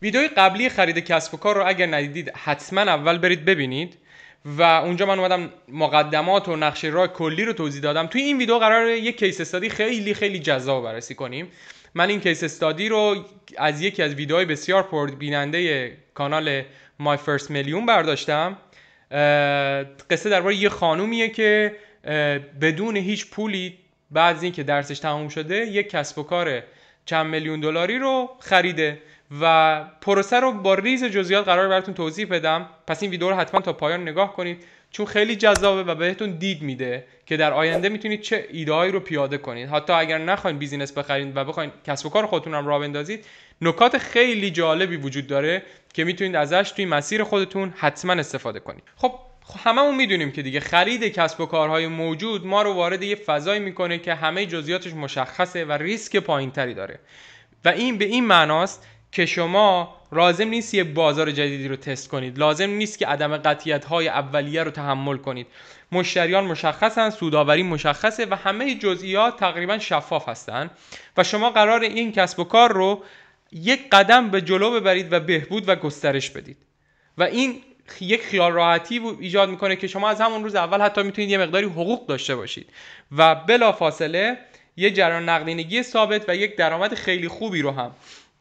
ویدیوی قبلی خرید کسب و کار رو اگر ندیدید حتما اول برید ببینید و اونجا من اومدم مقدمات و نقشه راه کلی رو توضیح دادم. توی این ویدیو قراره یک کیس استادی خیلی خیلی جذاب بررسی کنیم. من این کیس استادی رو از یکی از ویدیوهای بسیار پربیننده کانال My First Million برداشتم. قصه درباره یه خانومیه که بدون هیچ پولی بعد از اینکه درسش تموم شده یک کسب و کار چند میلیون دلاری رو خریده و پروسه رو با ریز جزئیات قرار براتون توضیح بدم. پس این ویدیو رو حتما تا پایان نگاه کنید چون خیلی جذابه و بهتون دید میده که در آینده میتونید چه ایده‌هایی رو پیاده کنید. حتی اگر نخواین بیزینس بخرید و بخواید کسب و کار خودتون هم راه بندازید، نکات خیلی جالبی وجود داره که میتونید ازش توی مسیر خودتون حتما استفاده کنید. خب هممون میدونیم که دیگه خرید کسب و کارهای موجود ما رو وارد یه فضایی میکنه که همه جزئیاتش مشخصه و ریسک پایینتری داره و این به این معناست که شما لازم نیست یه بازار جدیدی رو تست کنید، لازم نیست که عدم قطعیت‌های اولیه رو تحمل کنید. مشتریان مشخصن، سودآوری مشخصه و همه جزئیات تقریبا شفاف هستن و شما قرار این کسب و کار رو یک قدم به جلو ببرید و بهبود و گسترش بدید و این یک خیال راحتی ایجاد میکنه که شما از همون روز اول حتی میتونید یه مقداری حقوق داشته باشید و بلافاصله یه جریان نقدینگی ثابت و یک درآمد خیلی خوبی رو هم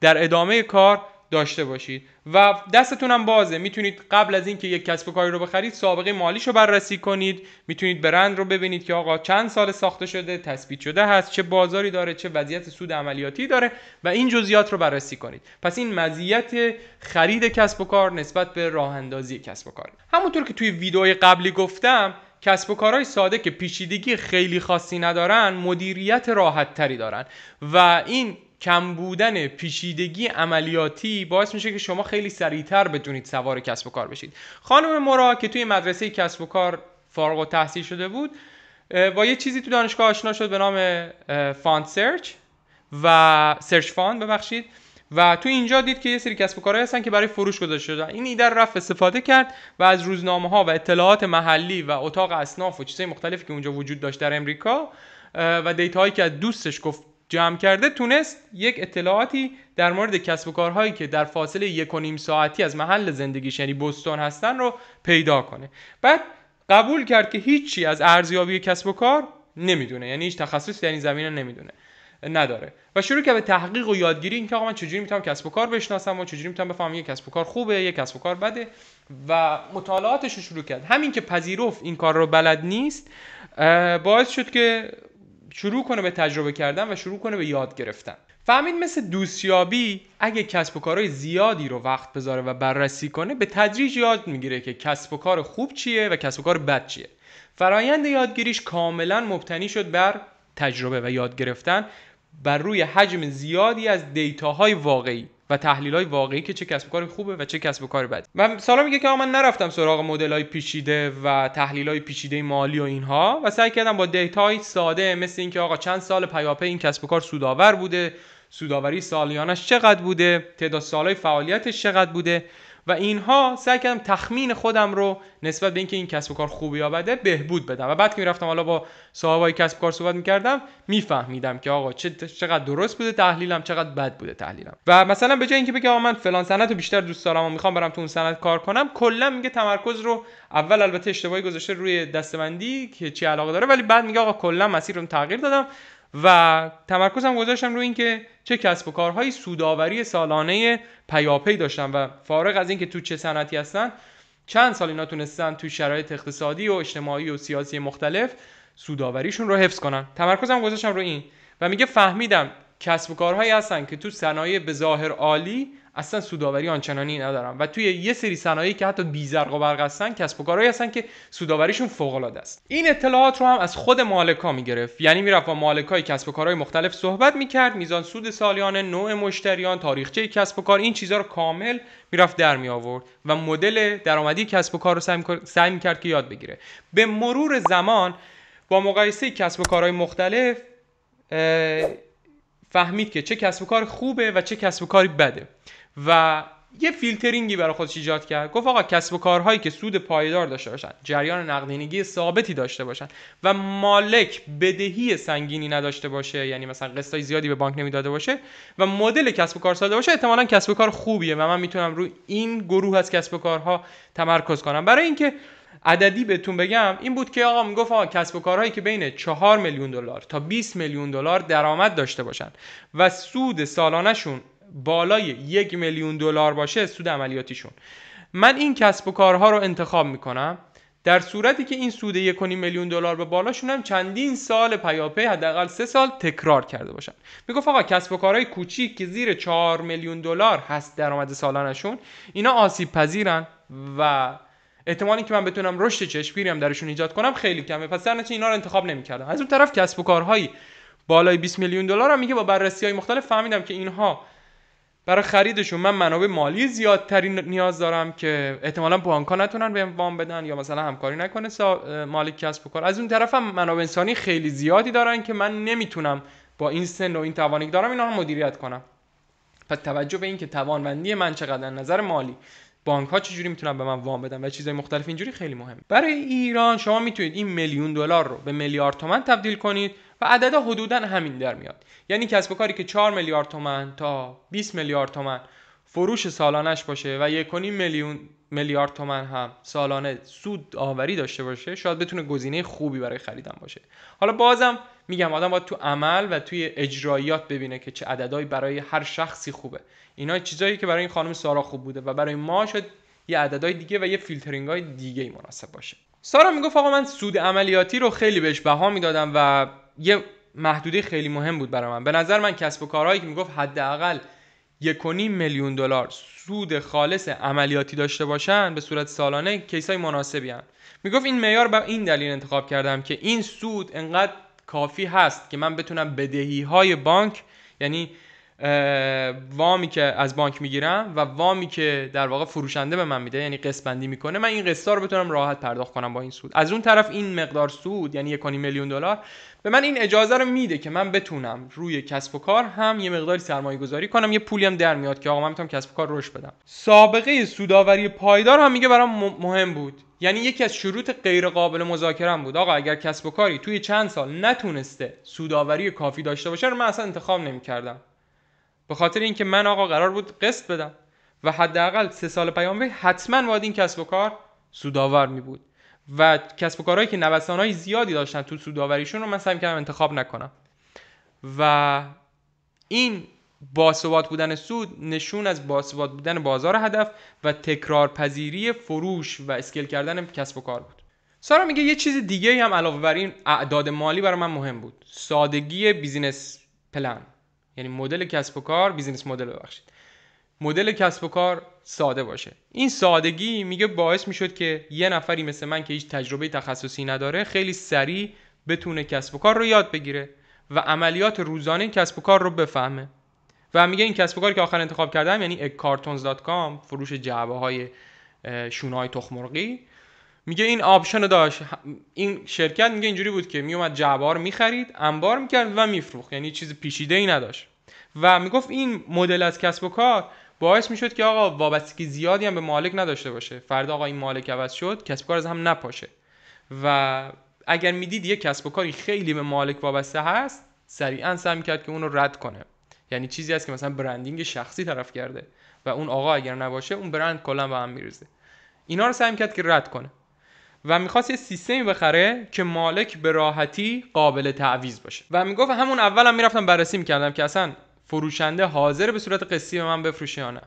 در ادامه کار داشته باشید و دستتون هم بازه. میتونید قبل از اینکه یک کسب و کاری رو بخرید سابقه مالیشو بررسی کنید، میتونید برند رو ببینید که آقا چند سال ساخته شده، تثبیت شده هست، چه بازاری داره، چه وضعیت سود عملیاتی داره و این جزئیات رو بررسی کنید. پس این مزیت خرید کسب و کار نسبت به راه اندازی کسب و کار. همونطور که توی ویدئوی قبلی گفتم، کسب و کارهای ساده که پیچیدگی خیلی خاصی ندارن مدیریت راحت تری دارن و این کم بودن پیچیدگی عملیاتی باعث میشه که شما خیلی سریعتر بتونید سوار کسب و کار بشید. خانم مورا که توی مدرسه کسب و کار فارغ التحصیل شده بود با یه چیزی تو دانشگاه آشنا شد به نام فاند سرچ و سرچ فاند ببخشید و تو اینجا دید که یه سری کسب و کارهایی هستن که برای فروش گذاشته شدن. این ایده رو رفت استفاده کرد و از روزنامه‌ها و اطلاعات محلی و اتاق اصناف و چیزای مختلفی که اونجا وجود داشت در امریکا و دیتاهایی که از دوستش گفت جمع کرده تونست یک اطلاعاتی در مورد کسب و کارهایی که در فاصله 1.5 ساعتی از محل زندگیش یعنی بوستون هستن رو پیدا کنه. بعد قبول کرد که هیچی از ارزیابی کسب و کار نمیدونه، یعنی هیچ تخصصی در این زمینه نداره و شروع کرد به تحقیق و یادگیری اینکه آقا من چجوری میتونم کسب و کار بشناسم و چجوری میتونم بفهمم یک کسب و کار خوبه یک کسب و کار بده و مطالعاتش رو شروع کرد. همین که پذیرفت این کار رو بلد نیست باعث شد که شروع کنه به تجربه کردن و شروع کنه به یاد گرفتن. فهمید مثل دوستیابی اگه کسب و کارهای زیادی رو وقت بذاره و بررسی کنه به تدریج یاد میگیره که کسب و کار خوب چیه و کسب و کار بد چیه. فرایند یادگیریش کاملا مبتنی شد بر تجربه و یاد گرفتن بر روی حجم زیادی از دیتاهای واقعی و تحلیل‌های واقعی که چه کسب و کاری خوبه و چه کسب و کاری بده. و سالا میگه که من نرفتم سراغ مدل‌های پیچیده و تحلیل‌های پیچیده مالی و اینها و سعی کردم با دیتاهای ساده مثل اینکه آقا چند سال پیاپی این کسب و کار سودآور بوده، سودآوری سالیانش چقدر بوده، تعداد سال‌های فعالیتش چقدر بوده و اینها سعی کردم تخمین خودم رو نسبت به اینکه این کسب و کار خوبه یا بده بهبود بدم و بعد که میرفتم حالا با صاحبای کسب و کار صحبت میکردم میفهمیدم که آقا چقدر درست بوده تحلیلم، چقدر بد بوده تحلیلم. و مثلا به جای اینکه بگم آقا من فلان صنعت رو بیشتر دوست دارم و میخوام برم تو اون صنعت کار کنم، کلا میگه تمرکز رو اول البته اشتباهی گذاشته روی دسته‌بندی که چی علاقه داره ولی بعد میگه آقا کلا مسیر رو تغییر دادم و تمرکزم گذاشتم روی اینکه چه کسب و کارهای سودآوری سالانه پیاپی داشتن و فارغ از اینکه تو چه صنعتی هستن چند سال اینا تونستن تو شرایط اقتصادی و اجتماعی و سیاسی مختلف سودآوریشون رو حفظ کنن. تمرکزم گذاشتم روی این و میگه فهمیدم کسب و کارهایی هستن که تو صنایع به ظاهر عالی اصلا سودآوری آنچنانی ندارن و توی یه سری صنایعی که حتی بی زرق و برق هستن کسب و کارهایی هستن که سودآوریشون فوق العاده است. این اطلاعات رو هم از خود مالکا میگرفت، یعنی میرفت با مالکای کسب و کارهای مختلف صحبت میکرد، میزان سود سالیانه، نوع مشتریان، تاریخچه کسب و کار، این چیزا رو کامل میرفت در می آورد و مدل درآمدی کسب و کار رو سعی میکرد که یاد بگیره. به مرور زمان با مقایسه کسب و کارهای مختلف فهمید که چه کسب و کار خوبه و چه کسب و کاری بده و یه فیلترینگی برای خودش ایجاد کرد. گفت آقا کسب و کارهایی که سود پایدار داشته باشن، جریان نقدینگی ثابتی داشته باشن و مالک بدهی سنگینی نداشته باشه، یعنی مثلا قسطای زیادی به بانک نمیداده باشه و مدل کسب و کار ساده باشه، احتمالاً کسب و کار خوبیه و من میتونم روی این گروه از کسب و کارها تمرکز کنم. برای اینکه عددی بهتون بگم این بود که آقا میگفت آقا کسب و کارهایی که بین 4 میلیون دلار تا 20 میلیون دلار درآمد داشته باشن و سود سالانه‌شون بالای 1 میلیون دلار باشه، سود عملیاتیشون، من این کسب و کارها رو انتخاب میکنم در صورتی که این سود 1.5 میلیون دلار به بالاشون هم چندین سال پیاپی، حداقل 3 سال تکرار کرده باشن. میگفت آقا کسب و کارهای کوچیک که زیر 4 میلیون دلار هست درآمد سالانه‌شون، اینا آسیب پذیرن و احتمالی که من بتونم رشد چشمگیری هم درشون ایجاد کنم خیلی کمه، پس در نتیجه اینا رو انتخاب نمی‌کردم. از اون طرف کسب و کارهای بالای 20 میلیون دلار هم میگه با بررسی‌های مختلف فهمیدم که اینها برای خریدشون من منابع مالی زیادتری نیاز دارم که احتمالاً بانک‌ها نتونن بهم وام بدن یا مثلا همکاری نکنه مالک کسب و کار. از اون طرف هم منابع انسانی خیلی زیادی دارن که من نمیتونم با این سن و این توانی که دارم اینا رو مدیریت کنم. پس توجه به این که توانمندی من چقدر، نظر مالی، بانک ها چجوری میتونن به من وام بدن و چیزای مختلف اینجوری خیلی مهمه. برای ایران شما میتونید این میلیون دلار رو به میلیارد تومان تبدیل کنید و عددا حدوداً همین در میاد. یعنی کسب و کاری که 4 میلیارد تومان تا 20 میلیارد تومان فروش سالانش باشه و 1.5 میلیارد تومان هم سالانه سود آوری داشته باشه، شاید بتونه گزینه خوبی برای خریدن باشه. حالا بازم میگم آدم باید تو عمل و توی اجرایات ببینه که چه عددهایی برای هر شخصی خوبه. اینا چیزایی که برای این خانم سارا خوب بوده و برای ما شاید یه عددهای دیگه و یه فیلترینگ‌های دیگه مناسب باشه. سارا میگفت آقا من سود عملیاتی رو خیلی بهش بها میدادم و یه محدوده خیلی مهم بود برای من. به نظر من کسب و کارهایی که میگفت حداقل 1.5 میلیون دلار سود خالص عملیاتی داشته باشن به صورت سالانه کیسای مناسبی هستن. میگفت این معیار به این دلیل انتخاب کردم که این سود انقدر کافی هست که من بتونم بدهی‌های بانک، یعنی وامی که از بانک میگیرم و وامی که در واقع فروشنده به من میده، یعنی قسط بندی میکنه، من این قسطا رو بتونم راحت پرداخت کنم با این سود. از اون طرف این مقدار سود یعنی 1.5 میلیون دلار به من این اجازه رو میده که من بتونم روی کسب و کار هم یه مقداری سرمایه گذاری کنم، یه پولی هم در میاد که آقا من میتونم کسب و کار رشد بدم. سابقه سودآوری پایدار هم میگه برام مهم بود. یعنی یکی از شروط غیر قابل مذاکره بود آقا اگر کسب و کاری توی چند سال نتونسته سودآوری کافی داشته باشه رو من اصلا انتخاب نمی‌کردم. به خاطر اینکه من آقا قرار بود قسط بدم و حداقل 3 سال پیامبر حتما باید این کسب و کار سودآور می بود و کسب و کارهایی که نوسان‌های زیادی داشتن تو سودآوریشون رو من سعی کردم انتخاب نکنم و این باثبات بودن سود نشون از باثبات بودن بازار هدف و تکرار پذیری فروش و اسکیل کردن کسب و کار بود. سارا میگه یه چیز دیگه هم علاوه بر این اعداد مالی برای من مهم بود، سادگی بیزینس پلن، یعنی مدل کسب و کار، بیزینس مدل کسب و کار ساده باشه. این سادگی میگه باعث میشد که یه نفری مثل من که هیچ تجربه تخصصی نداره خیلی سریع بتونه کسب و کار رو یاد بگیره و عملیات روزانه کسب و کار رو بفهمه. و میگه این کسب و کاری که آخر انتخاب کردم یعنی cartons.com، فروش جعبه‌های شونه‌های تخم مرغی، میگه این آپشن رو داشت. این شرکت میگه اینجوری بود که میومد جعبه ها رو میخرید، انبار میکرد و میفروخت، یعنی چیز پیچیده‌ای نداشت. و میگفت این مدل از کسب و کار باعث میشد که آقا وابستگی زیادی هم به مالک نداشته باشه. فردا آقا این مالک عوض شد کسب و کار از هم نپاشه و اگر میدید یک کسب و کاری خیلی به مالک وابسته هست سریعا سعی میکرد که اون رو رد کنه. یعنی چیزی هست که مثلا برندینگ شخصی طرف کرده و اون آقا اگر نباشه اون برند کلا به هم میریزه. اینا رو سعی میکرد که رد کنه و میخواست یه سیستمی بخره که مالک به راحتی قابل تعویض باشه. و میگفت همون اول هم میرفتم بررسی میکردم که اصلا فروشنده حاضر به صورت قسطی به من بفروشه یا نه،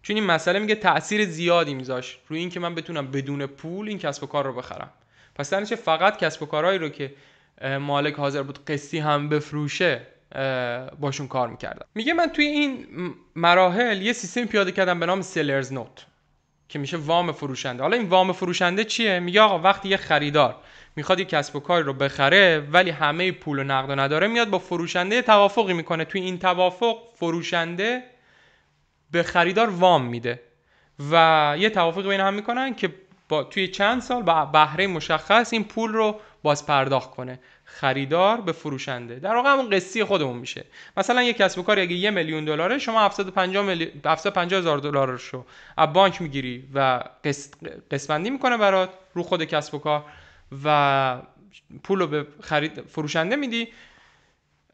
چون این مسئله میگه تأثیر زیادی میذاش روی این که من بتونم بدون پول این کسب و کار رو بخرم. پس در نتیجه فقط کسب و کارهایی رو که مالک حاضر بود قسطی هم بفروشه باشون کار میکردم. میگه من توی این مراحل یه سیستم پیاده کردم به نام سلرز نوت که میشه وام فروشنده. حالا این وام فروشنده چیه؟ میگه آقا وقتی یه خریدار میخواد یه کسب و کاری رو بخره ولی همه پول و نقد و نداره، میاد با فروشنده توافقی میکنه. توی این توافق فروشنده به خریدار وام میده و یه توافقی بین هم میکنن که با توی چند سال با بهره مشخص این پول رو باز پرداخت کنه. خریدار به فروشنده در واقع همون قسطی خودمون میشه. مثلا یک کسب و کاری اگه $1,000,000 شما 750,000 دلارشو از بانک میگیری و قسط‌بندی میکنه برات رو خود کسب و کار و پولو به فروشنده میدی.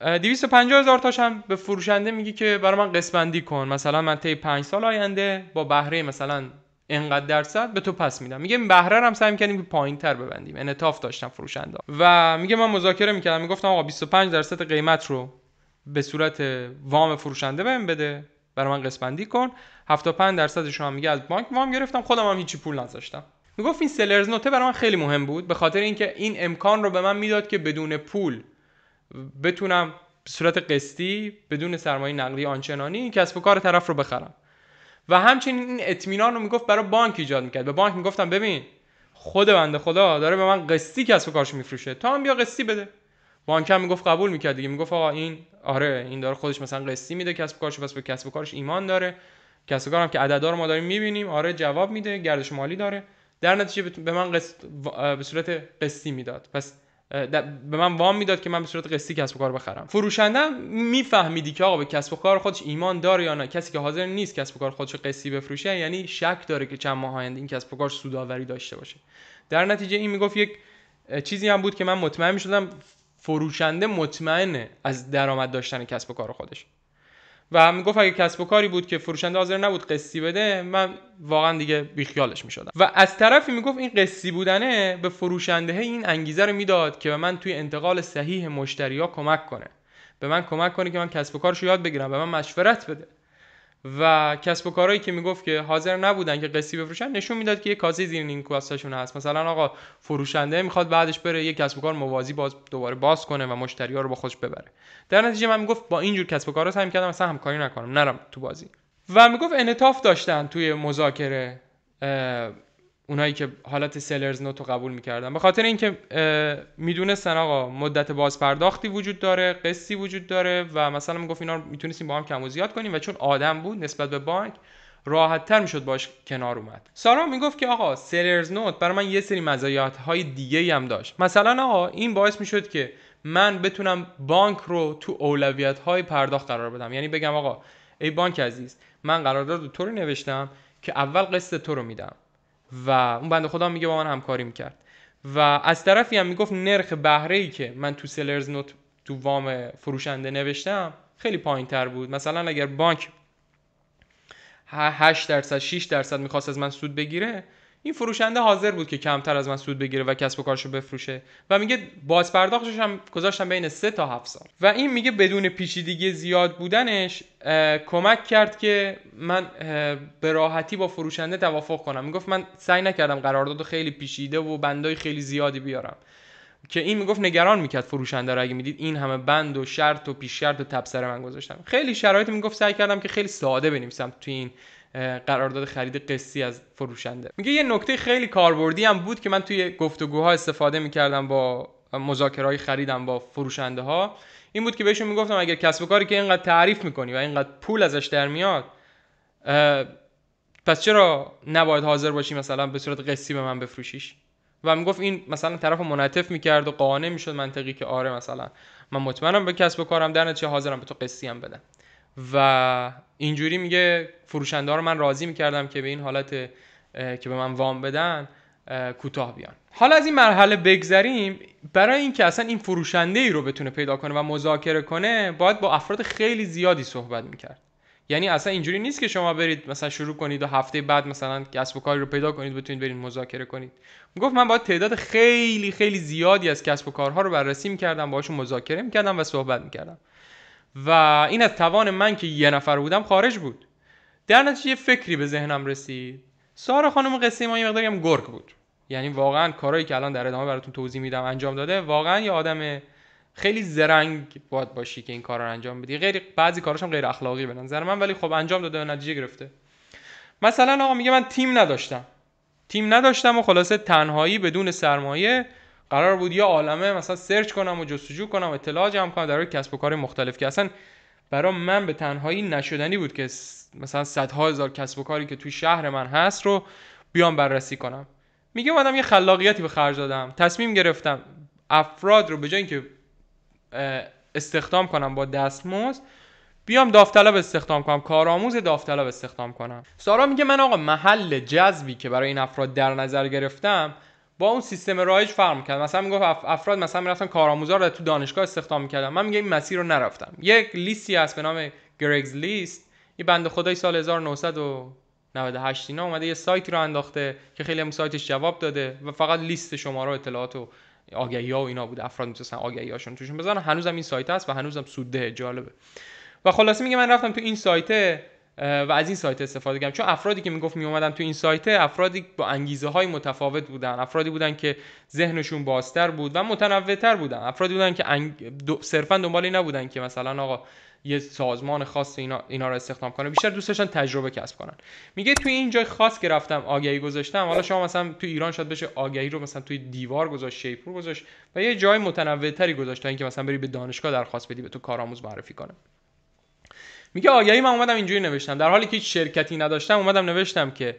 250,000 تاش هم به فروشنده میگی که برای من قسط‌بندی کن، مثلا من طی 5 سال آینده با بهره مثلا اینقدر درصد به تو پس میدم. میگه این بهره رو هم سعی می‌کردیم که پایین‌تر ببندیم، انعطاف داشتم فروشنده و میگه من مذاکره می‌کردم، میگفتم آقا 25% قیمت رو به صورت وام فروشنده بهم بده، برای من قسط‌بندی کن، 75% رو هم میگه از بانک وام گرفتم، خودم هم هیچی پول نذاشتم. میگفت این سلرز نوت برای من خیلی مهم بود، به خاطر اینکه این امکان رو به من میداد که بدون پول بتونم به صورت قسطی بدون سرمایه نقدی آنچنانی کسب و کار طرف رو بخرم و همچنین این اطمینان رو میگفت برای بانک ایجاد میکرد. به بانک میگفتم ببین خود بنده خدا داره به من قسطی کسب و کارشو میفروشه، تا هم بیا قسطی بده. بانک هم میگفت قبول میکرد دیگه، میگفت آقا این آره این داره خودش مثلا قسطی میده کسب و کارشو، پس به کسب و کارش ایمان داره، کسب و کارم که عددا رو ما داریم میبینیم آره جواب میده، گردش مالی داره، در نتیجه به من به صورت قسطی میداد، پس به من وام میداد که من به صورت قسطی کسب و کار بخرم. فروشنده میفهمیدی که آقا به کسب و کار خودش ایمان داره یا نه. کسی که حاضر نیست کسب و کار خودش قسطی بفروشه یعنی شک داره که چند ماه آینده این کسب و کار سودآوری داشته باشه. در نتیجه این میگفت یک چیزی هم بود که من مطمئن میشدم فروشنده مطمئنه از درآمد داشتن کسب و کار خودش و میگفت اگه کسب و کاری بود که فروشنده حاضر نبود قسطی بده من واقعا دیگه بیخیالش میشدم. و از طرفی میگفت این قسطی بودنه به فروشنده این انگیزه رو میداد که به من توی انتقال صحیح مشتری‌ها کمک کنه، به من کمک کنه که من کسب و کارشو یاد بگیرم، به من مشورت بده. و کسب و کارهایی که میگفت که حاضر نبودن که قسطی بفروشن نشون میداد که یه کاسه زیر نیم کاسه‌شون هست. مثلا آقا فروشنده میخواد بعدش بره یه کسب و کار موازی دوباره باز کنه و مشتری‌ها رو با خودش ببره. در نتیجه من میگفت با اینجور کسب و کارا سعی می‌کردم مثلا همکاری نکنم، نرم تو بازی. و میگفت انعطاف داشتن توی مذاکره اونایی که حالت سلرز نوت رو قبول می‌کردن، به خاطر اینکه میدونستن آقا مدت بازپرداختی وجود داره، قسطی وجود داره و مثلا میگفت اینا رو میتونستیم با هم کم و زیاد کنیم و چون آدم بود نسبت به بانک راحت‌تر میشد باش کنار اومد. سارا میگفت که آقا سلرز نوت برای من یه سری مزایاهای دیگه‌ای هم داشت. مثلا آقا این باعث میشد که من بتونم بانک رو تو اولویت‌های پرداخت قرار بدم، یعنی بگم آقا ای بانک عزیز من قرارداد تو رو نوشتم که اول قسط تو رو میدم و اون بنده خدا میگه با من همکاری میکرد. و از طرفی هم میگفت نرخ بهره‌ای که من تو سلرز نوت تو وام فروشنده نوشتم خیلی پایین‌تر بود. مثلا اگر بانک 8% 6% میخواست از من سود بگیره، این فروشنده حاضر بود که کمتر از من سود بگیره و کسب و کارشو بفروشه و میگه بازپرداختش هم گذاشتم بین 3 تا 7 سال. و این میگه بدون پیچیدگی زیاد بودنش کمک کرد که من به راحتی با فروشنده توافق کنم. میگفت من سعی نکردم قرارداد خیلی پیچیده و بندای خیلی زیادی بیارم که این میگفت نگران میکرد فروشنده رو اگه میدید این همه بند و شرط و پیش شرط و تبصره من گذاشتم. خیلی شرایط میگفت سعی کردم که خیلی ساده بنویسم تو این قرارداد خرید قسطی از فروشنده. میگه یه نکته خیلی کاربردی هم بود که من توی گفتگوها استفاده میکردم با مذاکره‌های خریدم با فروشنده ها، این بود که بهشون میگفتم اگر کسب و کاری که اینقدر تعریف میکنی و اینقدر پول ازش در میاد پس چرا نباید حاضر باشی مثلا به صورت قسطی به من بفروشیش؟ و میگفت این مثلا طرفو منعطف میکرد و قانع میشد منطقی که آره مثلا من مطمئنم به کسب و کارم، در نتیجه حاضرم به تو قسطی هم بدم. و اینجوری میگه فروشنده ها رو من راضی میکردم که به این حالت که به من وام بدن کوتاه بیان. حالا از این مرحله بگذریم. برای اینکه اصلا این فروشنده ای رو بتونه پیدا کنه و مذاکره کنه باید با افراد خیلی زیادی صحبت میکرد. یعنی اصلا اینجوری نیست که شما برید مثلا شروع کنید و هفته بعد مثلا کسب و کاری رو پیدا کنید بتونید برید مذاکره کنید. میگفت من باید تعداد خیلی خیلی زیادی از کسب و کارها رو بررسی میکردم، باهاشون مذاکره میکردم و صحبت میکردم و این از توان من که یه نفر بودم خارج بود. در نتیجه فکری به ذهنم رسید. سارا خانم قصه ما یه مقداری هم گرگ بود، یعنی واقعا کارهایی که الان در ادامه براتون توضیح میدم انجام داده. واقعا یه آدم خیلی زرنگ باید باشی که این کارا رو انجام بدی. غیر بعضی کاراش هم غیر اخلاقی به نظر من، ولی خب انجام داده و نتیجه گرفته. مثلا آقا میگه من تیم نداشتم و خلاصه تنهایی بدون سرمایه قرار بود یه عالمه مثلا سرچ کنم و جستجو کنم و اطلاع جمع کنم در کسب و کار مختلف که اصلا برای من به تنهایی نشدنی بود که مثلا صدها هزار کسب و کاری که توی شهر من هست رو بیام بررسی کنم. میگه اومدم یه خلاقیتی به خرج دادم، تصمیم گرفتم افراد رو به جای اینکه استخدام کنم با دستمزد، بیام داوطلب استخدام کنم، کارآموز داوطلب استخدام کنم. سارا میگه من آقا محل جذبی که برای این افراد در نظر گرفتم با اون سیستم رایج فرق می‌کرد. مثلا میگفت افراد مثلا میرفتن کارآموزا رو تو دانشگاه استخدام می‌کردن، من میگم این مسیر رو نرفتم. یک لیستی هست به نام گرگز لیست، یه بنده خدای سال 1998 اینا اومده یه سایتی رو انداخته که خیلی هم سایتش جواب داده و فقط لیست شماره اطلاعات و آگهی‌ها و اینا بوده، افراد می‌تونستن آگهی‌هاشون توشون بزنن. هنوزم این سایت هست و هنوزم سودده، جالبه. و خلاصه میگه من رفتم تو این سایت و از این سایت استفاده کردم، چون افرادی که میگفت میومدن تو این سایت افرادی با انگیزه های متفاوت بودن، افرادی بودن که ذهنشون بازتر بود و متنوع‌تر بودن، افرادی بودن که صرفا دنبال این نبودن که مثلا آقا یه سازمان خاص اینا رو استخدام کنه، بیشتر دوست داشتن تجربه کسب کنن. میگه توی این جای خاص که رفتم آگهی گذاشتم، حالا شما مثلا تو ایران شاید بشه آگهی رو مثلا توی دیوار گذاشت، شیپور گذاشت و یه جای متنوع‌تری گذاشت تا اینکه مثلا بری به دانشگاه درخواست بدی به تو کارآموز معرفی کنه. میگه آگهی من اومدم اینجوری نوشتم، در حالی که هیچ شرکتی نداشتم اومدم نوشتم که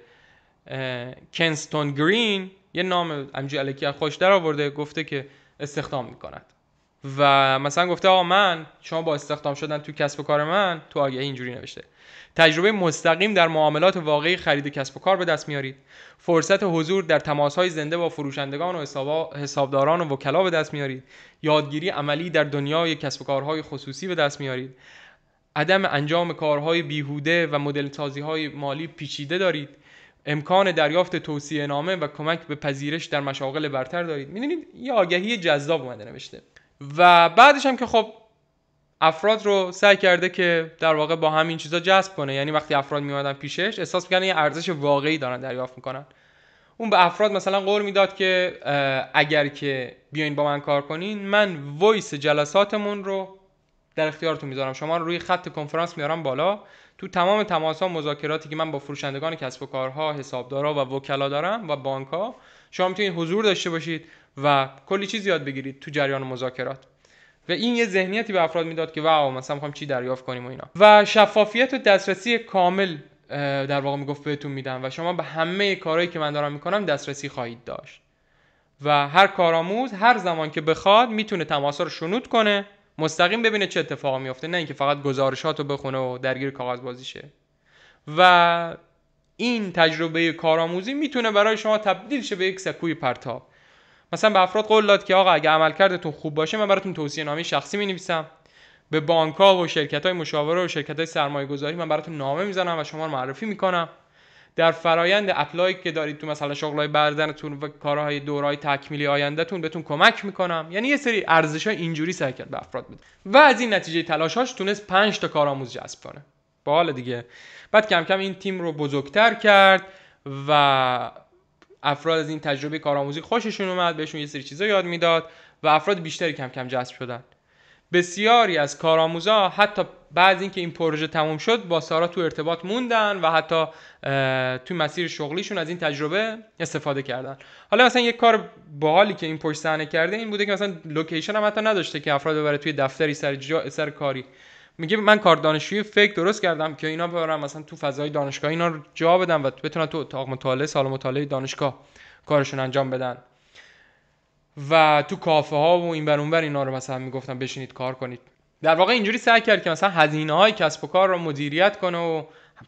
کنستون گرین یه نام همینجوری الکی خوش در آورده، گفته که استخدام میکند و مثلا گفته آقا من شما با استخدام شدن تو کسب و کار من، تو آگهی اینجوری نوشته تجربه مستقیم در معاملات واقعی خرید کسب و کار به دست میارید، فرصت حضور در تماس‌های زنده با فروشندگان و حسابداران و وکلا به دست میارید، یادگیری عملی در دنیای کسب و کارهای خصوصی به دست میارید، عدم انجام کارهای بیهوده و مدل سازی‌های مالی پیچیده دارید، امکان دریافت توصیه نامه و کمک به پذیرش در مشاغل برتر دارید. می‌دونید یه آگهی جذاب اومده نوشته و بعدش هم که خب افراد رو سعی کرده که در واقع با همین چیزا جذب کنه، یعنی وقتی افراد میومدن پیشش احساس می‌کردن یه ارزش واقعی دارن دریافت می‌کنن. اون به افراد مثلا قول میداد که اگر که بیاین با من کار کنین، من وایس جلساتمون رو در اختیارتون میذارم، شما رو روی خط کنفرانس میارم بالا، تو تمام تماس‌ها مذاکراتی که من با فروشندگان کسب و کارها، حسابدارا و وکلا دارم و بانک‌ها، شما میتونید حضور داشته باشید و کلی چیز یاد بگیرید تو جریان مذاکرات. و این یه ذهنیتی به افراد میداد که واو مثلا می‌خوام چی دریافت کنیم و اینا. و شفافیت و دسترسی کامل در واقع میگفت بهتون میدم و شما به همه کارهایی که من دارم میکنم دسترسی خواهید داشت و هر کارآموز هر زمان که بخواد میتونه تماس‌ها رو شنود کنه، مستقیم ببینه چه اتفاقی میفته، نه اینکه فقط گزارشاتو بخونه و درگیر کاغذ بازی شه. و این تجربه کارآموزی میتونه برای شما تبدیل شه به یک سکوی پرتاب. مثلا به افراد قول داد که آقا اگه عملکردتون خوب باشه من براتون توصیه نامه شخصی می‌نویسم، به بانک‌ها و شرکت‌های مشاوره و شرکت‌های سرمایه‌گذاری من براتون نامه میزنم و شما رو معرفی میکنم. در فرایند اپلای که دارید تو مثلا شغلای بعدنتون و کارهای دورهای تکمیلی آیندهتون بهتون کمک میکنم. یعنی یه سری ارزش‌های اینجوری سعی کرد به افراد بده و از این نتیجه تلاش‌هاش تونست 5 تا کارآموز جذب کنه. باحال دیگه. بعد کم کم این تیم رو بزرگتر کرد و افراد از این تجربه کارآموزی خوششون اومد، بهشون یه سری چیزا یاد میداد و افراد بیشتری کم کم جذب شدن. بسیاری از کارآموزا حتی بعد اینکه این پروژه تموم شد با سارا تو ارتباط موندن و حتی تو مسیر شغلیشون از این تجربه استفاده کردن. حالا مثلا یک کار باحالی که این پشت صحنه کرده این بوده که مثلا لوکیشن هم حتی نداشته که افراد ببره توی دفتری سر کاری. میگه من کار دانشجویی فیک درست کردم که اینا ببرن مثلا تو فضای دانشگاه اینا رو جا بدن و بتونن تو اتاق مطالعه سال مطالعه دانشگاه کارشون انجام بدن و تو کافه ها و این بر اون بر اینا رو مثلا میگفتن بشینید کار کنید. در واقع اینجوری سعی کرد که مثلا هزینه های کسب و کار رو مدیریت کنه و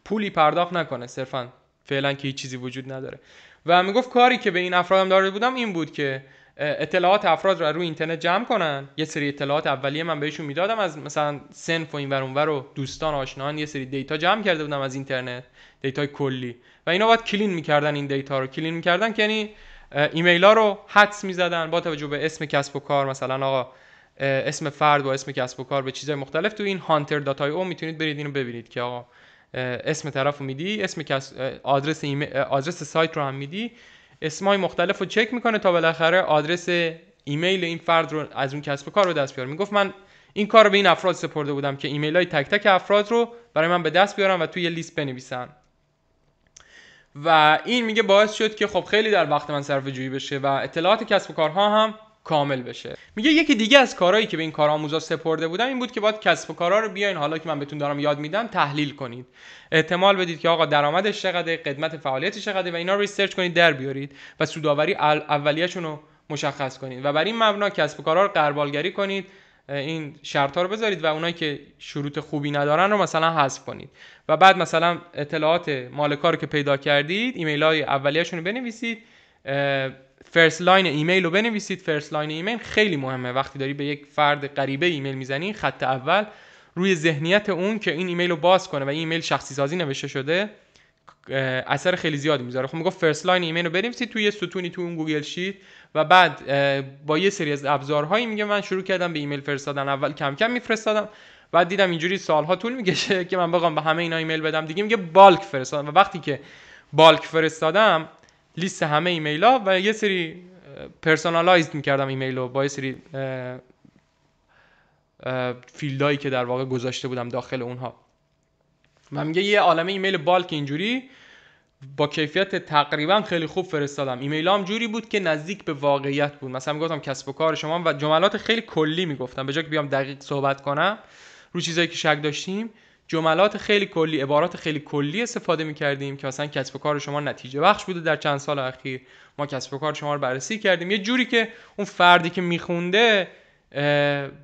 پولی پرداخت نکنه، صرفا فعلا که هیچ چیزی وجود نداره. و میگفت کاری که به این افرادم داده بودم این بود که اطلاعات افراد رو روی اینترنت جمع کنن. یه سری اطلاعات اولیه من بهشون میدادم از مثلا صنف و این ور اون ور و دوستان آشنایان، یه سری دیتا جمع کرده بودم از اینترنت، دیتای کلی، و اینا بعد کلین میکردن. این دیتا رو کلین میکردن که یعنی ایمیلا رو حدس میزدن با توجه به اسم کسب و کار، مثلا آقا اسم فرد با اسم کسب و کار به چیزهای مختلف. تو این hunter.io میتونید برید اینو ببینید که آقا اسم طرفو میدی، اسم آدرس سایت رو هم میدی، اسمای مختلفو چک میکنه تا بالاخره آدرس ایمیل این فرد رو از اون کسب و کار رو دست بیاره. میگفت من این کار رو به این افراد سپرده بودم که ایمیلای تک تک افراد رو برای من به دست بیارن و توی یه لیست بنویسن و این میگه باعث شد که خب خیلی در وقت من صرفه جویی بشه و اطلاعات کسب و کارها هم کامل بشه. میگه یکی دیگه از کارهایی که به این کارآموزا سپرده بودم این بود که باید کسب و کارها رو بیاین، حالا که من بهتون دارم یاد میدم، تحلیل کنید، احتمال بدید که آقا درآمدش چقدره، قدمت فعالیتش چقدره و اینا رو ریسرچ کنید در بیارید و سودآوری اولیه‌شون رو مشخص کنید و بر این مبنا کسب و کارها رو غربالگری کنید، این شرط‌ها رو بذارید و اونایی که شروط خوبی ندارن رو مثلا حذف کنید و بعد مثلا اطلاعات مالکا رو که پیدا کردید، ایمیل‌های اولیه‌شون رو بنویسید، فرست لاین ایمیل رو بنویسید. فرست لاین ایمیل خیلی مهمه. وقتی داری به یک فرد غریبه ایمیل میزنی، خط اول روی ذهنیت اون که این ایمیل رو باز کنه و این ایمیل شخصی سازی نوشته شده اثر خیلی زیادی میذاره. خب میگم فرست لاین ایمیل رو بنویسید توی ستونی تو اون گوگل شیت و بعد با یه سری از ابزارهایی میگه من شروع کردم به ایمیل فرستادن. اول کم کم میفرستادم، بعد دیدم اینجوری سالها طول میکشه که من بخوام به همه اینا ایمیل بدم، دیگه میگه بالک فرستادم و وقتی که بالک فرستادم لیست همه ایمیل‌ها و یه سری پرسونالایزد میکردم ایمیل رو با یه سری فیلدایی که در واقع گذاشته بودم داخل اونها و میگه یه عالمه ایمیل بالک اینجوری با کیفیت تقریبا خیلی خوب فرستادم. ایمیلام جوری بود که نزدیک به واقعیت بود. مثلا میگفتم کسب و کار شما و جملات خیلی کلی میگفتم، به جای که بیام دقیق صحبت کنم رو چیزایی که شک داشتیم، جملات خیلی کلی، عبارات خیلی کلی استفاده میکردیم که مثلا کسب و کار شما نتیجه بخش بوده در چند سال اخیر، ما کسب و کار شما رو بررسی کردیم، یه جوری که اون فردی که میخونده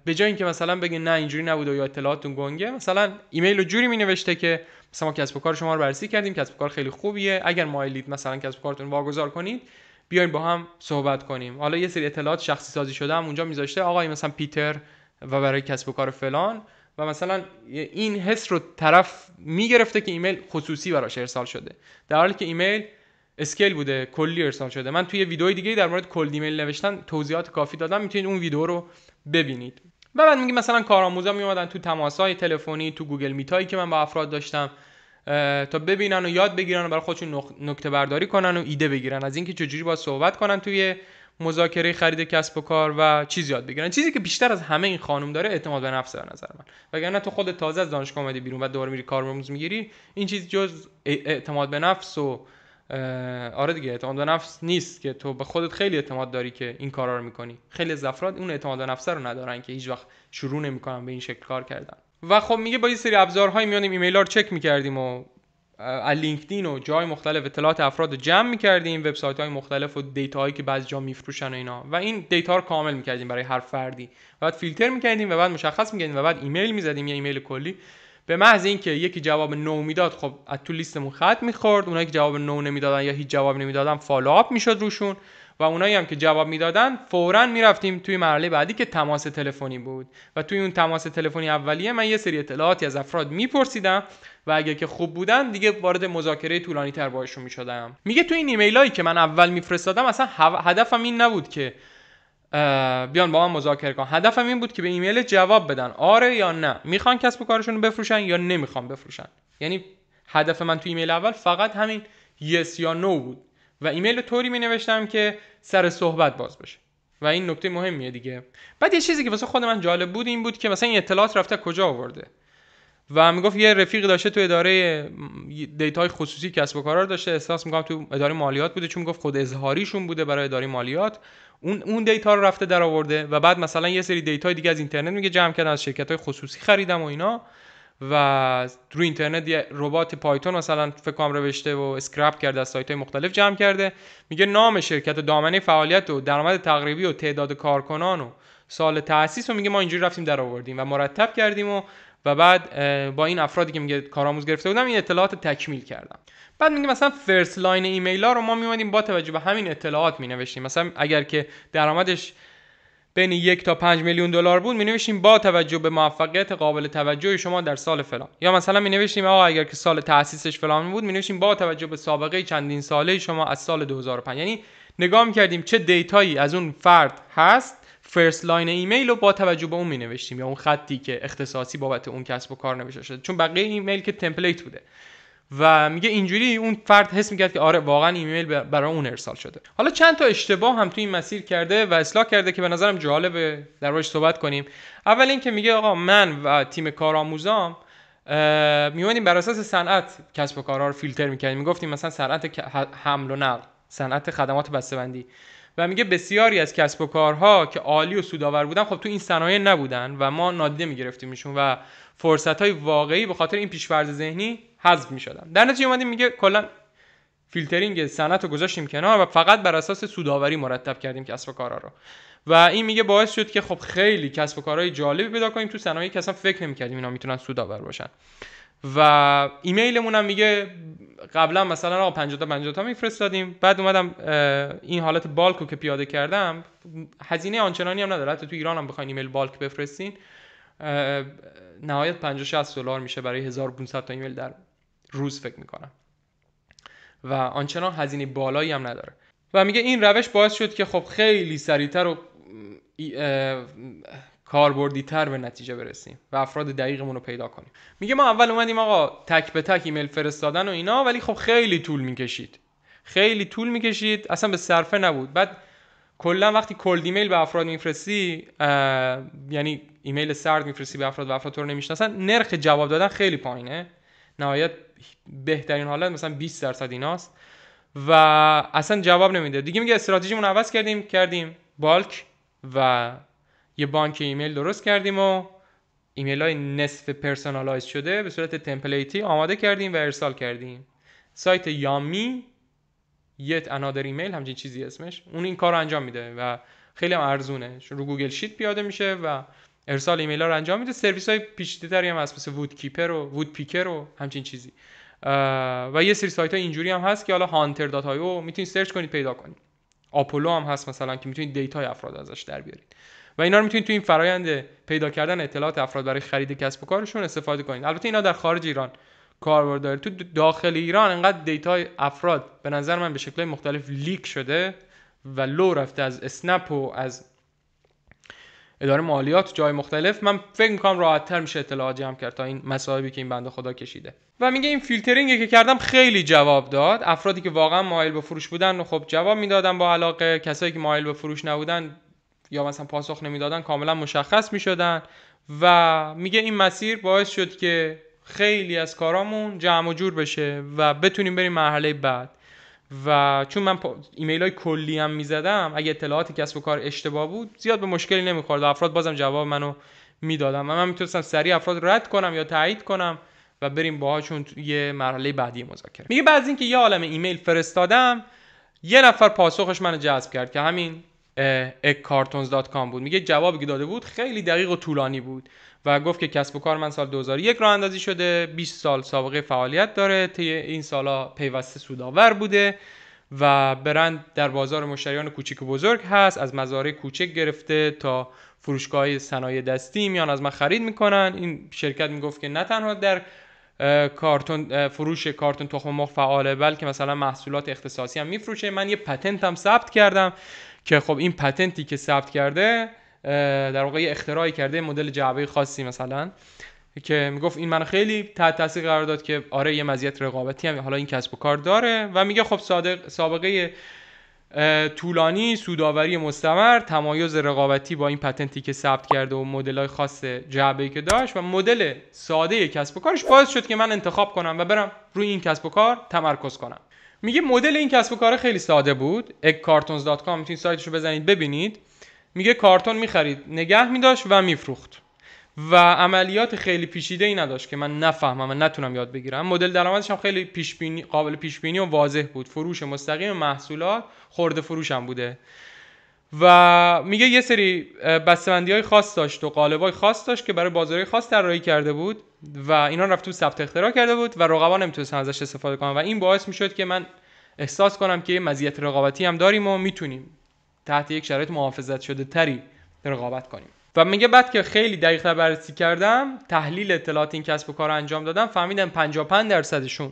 به جای اینکه مثلا بگه نه اینجوری نبوده یا اطلاعاتتون گنگه، مثلا ایمیل رو جوری مینوشته که مثلا ما کسب و کار شما رو بررسی کردیم، کسب و کار خیلی خوبیه، اگر مایلید مثلا کسب و کارتون واگذار کنید بیاین با هم صحبت کنیم. حالا یه سری اطلاعات شخصی سازی شده هم اونجا میذاشته، آقای مثلا پیتر و برای کسب و کار فلان، و مثلا این حس رو طرف میگرفته که ایمیل خصوصی براش ارسال شده، در حالی که ایمیل اسکیل بوده، کلی ارسال شده. من توی ویدیوی دیگه در مورد کلد ایمیل نوشتن توضیحات کافی دادم، میتونید اون ویدیو رو ببینید. و بعد میگه مثلا کارآموزا میومدن تو تماس‌های تلفنی، تو گوگل میتایی که من با افراد داشتم تا ببینن و یاد بگیرن و برای خودشون نکته برداری کنن و ایده بگیرن از اینکه چجوری باید صحبت کنن توی مذاکره خرید کسب و کار و چیز یاد بگیرن. چیزی که بیشتر از همه این خانم داره اعتماد به نفس به نظر من، وگرنه تو خودت تازه از دانشگاه اومدی بیرون و دوباره میری کارآموز میگیری، این چیز جز اعتماد به نفس و آره دیگه اعتماد به نفس نیست که تو به خودت خیلی اعتماد داری که این کارا رو میکنی. خیلی از افراد اون اعتماد به نفس رو ندارن که هیچ وقت شروع نمیکنن به این شکل کار کردن. و خب میگه با یه سری ابزارهای میونیم ایمیل‌ها رو چک میکردیم و از لینکدین و جای مختلف اطلاعات افراد رو جمع میکردیم، وبسایت‌های مختلف و دیتاهایی که بعضی جا میفروشن و اینا، و این دیتا رو کامل میکردیم برای هر فردی، بعد فیلتر میکردیم و بعد مشخص میکردیم و بعد ایمیل میزدیم، یه ایمیل کلی. به محض اینکه یکی جواب نو میداد خب از تو لیستمون خط میخورد، اونایی که جواب نو نمیدادن یا هیچ جواب نمیدادن فالوآپ میشد روشون، و اونایی هم که جواب میدادن فوراً میرفتیم توی مرحله بعدی که تماس تلفنی بود. و توی اون تماس تلفنی اولیه من یه سری اطلاعاتی از افراد میپرسیدم و اگه که خوب بودن دیگه وارد مذاکره طولانی تر باهاشون میشدم. میگه توی این ایمیلایی که من اول میفرستادم اصلا هدفم این نبود که بیان با من مذاکره کنن، هدفم این بود که به ایمیل جواب بدن آره یا نه، میخوان کسب و کارشون رو بفروشن یا نمیخوان بفروشن. یعنی هدف من توی ایمیل اول فقط همین یس یا نو بود و ایمیل رو طوری مینوشتم که سر صحبت باز بشه و این نکته مهمیه دیگه. بعد یه چیزی که واسه خود من جالب بود این بود که مثلا این اطلاعات رفته کجا آورده و میگفت یه رفیق داشته تو اداره دیتاهای خصوصی کسب و کارا رو داشته، احساس میکنم تو اداره مالیات بوده، چون میگفت خود اظهاریشون بوده برای اداره مالیات، اون دیتا رو رفته در آورده و بعد مثلا یه سری دیتای دیگه از اینترنت میگه جمع کردن، از شرکت‌های خصوصی خریدم و اینا، و رو اینترنت یه ربات پایتون مثلا فکر کنم نوشته و اسکرپ کرده از سایت‌های مختلف جمع کرده، میگه نام شرکت و دامنه فعالیت و درآمد تقریبی و تعداد کارکنان و سال تأسیس رو میگه ما اینجوری رفتیم در آوردیم و مرتب کردیم و بعد با این افرادی که میگه کارآموز گرفته بودم این اطلاعات تکمیل کردم. بعد میگه مثلا فرست لاین ایمیل ها رو ما میومدیم با توجه به همین اطلاعات مینوشتیم. مثلا اگر که درآمدش بین 1 تا 5 میلیون دلار بود مینوشتیم با توجه به موفقیت قابل توجه شما در سال فلان، یا مثلا مینوشتیم آقا اگر که سال تأسیسش فلان بود مینوشتیم با توجه به سابقه چندین ساله شما از سال 2005. یعنی نگاه می‌کردیم چه دیتایی از اون فرد هست، فرست لاین ایمیل رو با توجه به اون مینوشتیم یا اون خطی که اختصاصی بابت اون کسب و کار نوشته شده، چون بقیه ایمیل که تمپلیت بوده. و میگه اینجوری اون فرد حس میکرد که آره واقعا ایمیل برای اون ارسال شده. حالا چند تا اشتباه هم تو این مسیر کرده و اصلاح کرده که به نظرم جالبه در موردش صحبت کنیم. اول این که میگه آقا من و تیم کارآموزام میومدیم بر اساس صنعت کسب و کارها رو فیلتر میکردیم، میگفتیم مثلا صنعت حمل و نقل، صنعت خدمات بسته‌بندی، و میگه بسیاری از کسب و کارها که عالی و سودآور بودن خب تو این صنایع نبودن و ما نادیده میگرفتیمشون و فرصت‌های واقعی به خاطر این پیش‌فرض ذهنی حذف می‌شدن. در نتیجه اومدیم میگه کلا فیلترینگ سنت رو گذاشتیم کنار و فقط بر اساس سودآوری مرتب کردیم کسب و کارا رو. و این میگه باعث شد که خب خیلی کسب و کارهای جالبی پیدا کنیم تو صنایعی که اصلا فکر نمی‌کردیم اینا میتونن سودآور باشن. و ایمیلمون هم میگه قبلا مثلا آقا 50 تا میفرستادیم، بعد اومدم این حالت بالکو که پیاده کردم، هزینه آنچنانی هم نداره، حتی تو ایران هم بخواید ایمیل بالک بفرستین نهایت 50-60 دلار میشه برای 1500 تا ایمیل در روز فکر میکنم و آنچنان هزینه بالایی هم نداره. و میگه این روش باعث شد که خب خیلی سریعتر و کاربردی‌تر به نتیجه برسیم و افراد دقیقمون رو پیدا کنیم. میگه ما اول اومدیم آقا تک به تک ایمیل فرستادن و اینا، ولی خب خیلی طول میکشید اصلا به صرفه نبود. بعد کلا وقتی کلد ایمیل به افراد میفرستی، یعنی ایمیل سرد میفرستی به افراد و افراد تو رو نمیشناسن، نرخ جواب دادن خیلی پایینه، نهایت بهترین حالت مثلا 20% ایناست و اصلا جواب نمیده دیگه. میگه استراتژیمون عوض کردیم بالک و یه بانک ایمیل درست کردیم و ایمیل‌های نصف پرسونالایز شده به صورت تمپلیتی آماده کردیم و ارسال کردیم. سایت یامی یت انادر ایمیل همچین چیزی اسمش، اون این کار رو انجام میده و خیلی هم ارزونه، چون رو گوگل شیت پیاده میشه و ارسال ایمیل ها رو انجام میده. سرویس های پیچیده‌تری هم هست مثل وود کیپر و وود پیکر و همچین چیزی و یه سری سایت های اینجوری هم هست که حالا hunter.io میتونید سرچ کنید پیدا کنید. آپولو هم هست مثلا که میتونید دیتای افراد ازش در بیارید و اینا رو میتونید تو این فرآیند پیدا کردن اطلاعات افراد برای خرید کسب و کارشون استفاده کنید. البته اینا در خارج ایران کاربرد داره، تو داخل ایران انقدر دیتای افراد به نظر من به شکل‌های مختلف لیک شده و لو رفته از اسنپ و از اداره مالیات جای مختلف، من فکر می‌کنم راحت‌تر میشه اطلاعات جمع کرد تا این مصائبی که این بنده خدا کشیده. و میگه این فیلترینگی که کردم خیلی جواب داد. افرادی که واقعا مایل به فروش بودن خب جواب میدادن با علاقه، کسایی که مایل به فروش نبودن یا مثلا پاسخ نمیدادن کاملا مشخص میشدن و میگه این مسیر باعث شد که خیلی از کارامون جمع و جور بشه و بتونیم بریم مرحله بعد. و چون من ایمیل های کلی هم میزدم، اگه اطلاعات کسب و کار اشتباه بود زیاد به مشکلی نمیخورد و افراد بازم جواب منو میدادن و من میتونستم سریع افراد رد کنم یا تایید کنم و بریم باهاشون یه مرحله بعدی مذاکره. میگه بعد از اینکه یه عالمه ایمیل فرستادم، یه نفر پاسخش منو جذب کرد که همین ekcartons.com بود. میگه جوابی که داده بود خیلی دقیق و طولانی بود و گفت که کسب و کار من سال 2001 راه اندازی شده، 20 سال سابقه فعالیت داره، طی این سالا پیوسته سودآور بوده و برند در بازار مشتریان کوچیک و بزرگ هست، از مزارع کوچک گرفته تا فروشگاه‌های صنایع دستی میان از من خرید میکنن. این شرکت میگفت که نه تنها در فروش کارتون تخم مرغ فعاله، بلکه مثلا محصولات اختصاصی هم میفروشه. من یه پتنت هم ثبت کردم که خب این پتنتی که ثبت کرده در واقع اختراعی کرده مدل جعبه خاصی مثلا، که میگفت این منو خیلی تحت تاثیر قرار داد که آره یه مزیت رقابتی هم حالا این کسب و کار داره. و میگه خب سابقه طولانی سودآوری مستمر، تمایز رقابتی با این پتنتی که ثبت کرده و مدل‌های خاص جعبه‌ای که داشت و مدل ساده کسب و کارش باعث شد که من انتخاب کنم و برم روی این کسب و کار تمرکز کنم. میگه مدل این کسب و کار خیلی ساده بود. ekcartons.com میتونید سایتشو بزنید ببینید. میگه کارتون می‌خرید، نگه می‌داشت و می‌فروخت و عملیات خیلی پیچیده‌ای نداشت که من نفهمم و نتونم یاد بگیرم. مدل درآمدش هم خیلی قابل پیش بینی و واضح بود. فروش مستقیم محصولات، خرده فروش هم بوده. و میگه یه سری بسته‌بندی‌های خاص داشت و قالب‌های خاص داشت که برای بازارهای خاص طراحی کرده بود و اینا رفت تو ثبت اختراع کرده بود و رقبا نمیتونستن ازش استفاده کنن و این باعث میشد که من احساس کنم که مزیت رقابتی هم داریم و میتونیم تحت یک شرایط محافظت شده تری رقابت کنیم. و میگه بعد که خیلی دقیق‌تر بررسی کردم، تحلیل اطلاعات این کسب و کار رو انجام دادم، فهمیدم 55%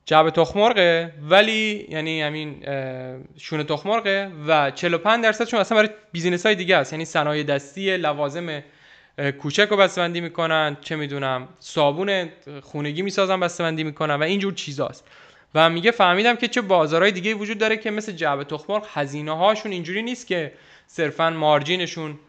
جعبه تخم مرغه، ولی یعنی همین شونه تخم مرغه و 45% اصلا برای بیزینس‌های دیگه است، یعنی صنایع دستی، لوازم کوچک رو بسته‌بندی میکنن، چه میدونم صابون خونگی میسازن بسته‌بندی میکنن و اینجور چیزاست. و میگه فهمیدم که چه بازارهای دیگه وجود داره که مثل جعبه تخم مرغ هزینه‌هاشون اینجوری نیست که صرفاً مارجینشون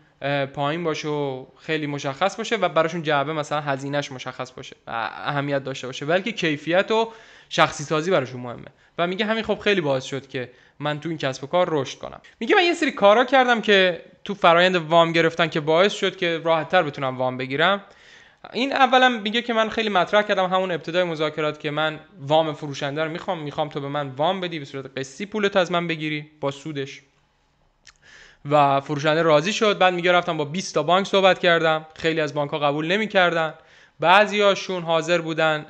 پایین باشه و خیلی مشخص باشه و براشون جعبه مثلا هزینه‌اش مشخص باشه و اهمیت داشته باشه، بلکه کیفیت و شخصی سازی براشون مهمه. و میگه همین خب خیلی باعث شد که من تو این کسب و کار رشد کنم. میگه من یه سری کارا کردم که تو فرایند وام گرفتن که باعث شد که راحت‌تر بتونم وام بگیرم. این اولا میگه که من خیلی مطرح کردم همون ابتدای مذاکرات که من وام فروشنده رو میخوام تو به من وام بدی، به صورت قسطی پولت از من بگیری با سودش. و فروشنده راضی شد. بعد میگه رفتم با 20 تا بانک صحبت کردم، خیلی از بانک ها قبول نمیکردن، بعضیاشون حاضر بودن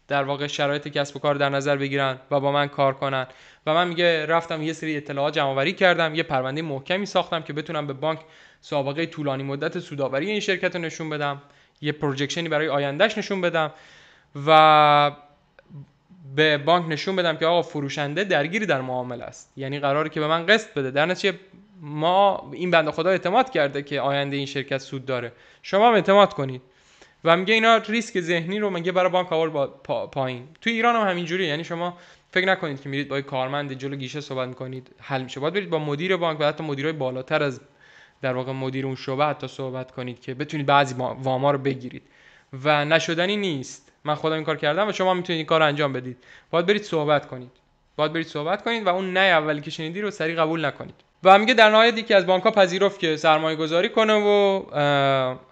در واقع شرایط کسب و کار در نظر بگیرن و با من کار کنن. و من میگه رفتم یه سری اطلاعات جمع آوری کردم، یه پرونده محکمی ساختم که بتونم به بانک سابقه طولانی مدت سودآوری این شرکت رو نشون بدم، یه پروجکشنی برای آیندهش نشون بدم و به بانک نشون بدم که آقا فروشنده درگیری در معامله است، یعنی قراره که به من قسط بده. در نتیجه ما این بنده خدا اعتماد کرده که آینده این شرکت سود داره، شما هم اعتماد کنید. و میگه اینا ریسک ذهنی رو میگه برای بانک آورد پایین. تو ایران هم همینجوریه، یعنی شما فکر نکنید که میرید با کارمند جلو گیشه صحبت میکنید حل میشه، باید برید با مدیر بانک و حتی مدیرای بالاتر از در واقع مدیر اون شعبه حتی صحبت کنید که بتونید بعضی واما رو بگیرید و نشدنی نیست. من خودم این کار کردم و شما میتونید این کار رو انجام بدید. باید برید صحبت کنید و اون نه اولی که شنیدی رو سریع قبول نکنید. و میگه در نهایت یکی از بانک‌ها پذیرفت که سرمایه گذاری کنه و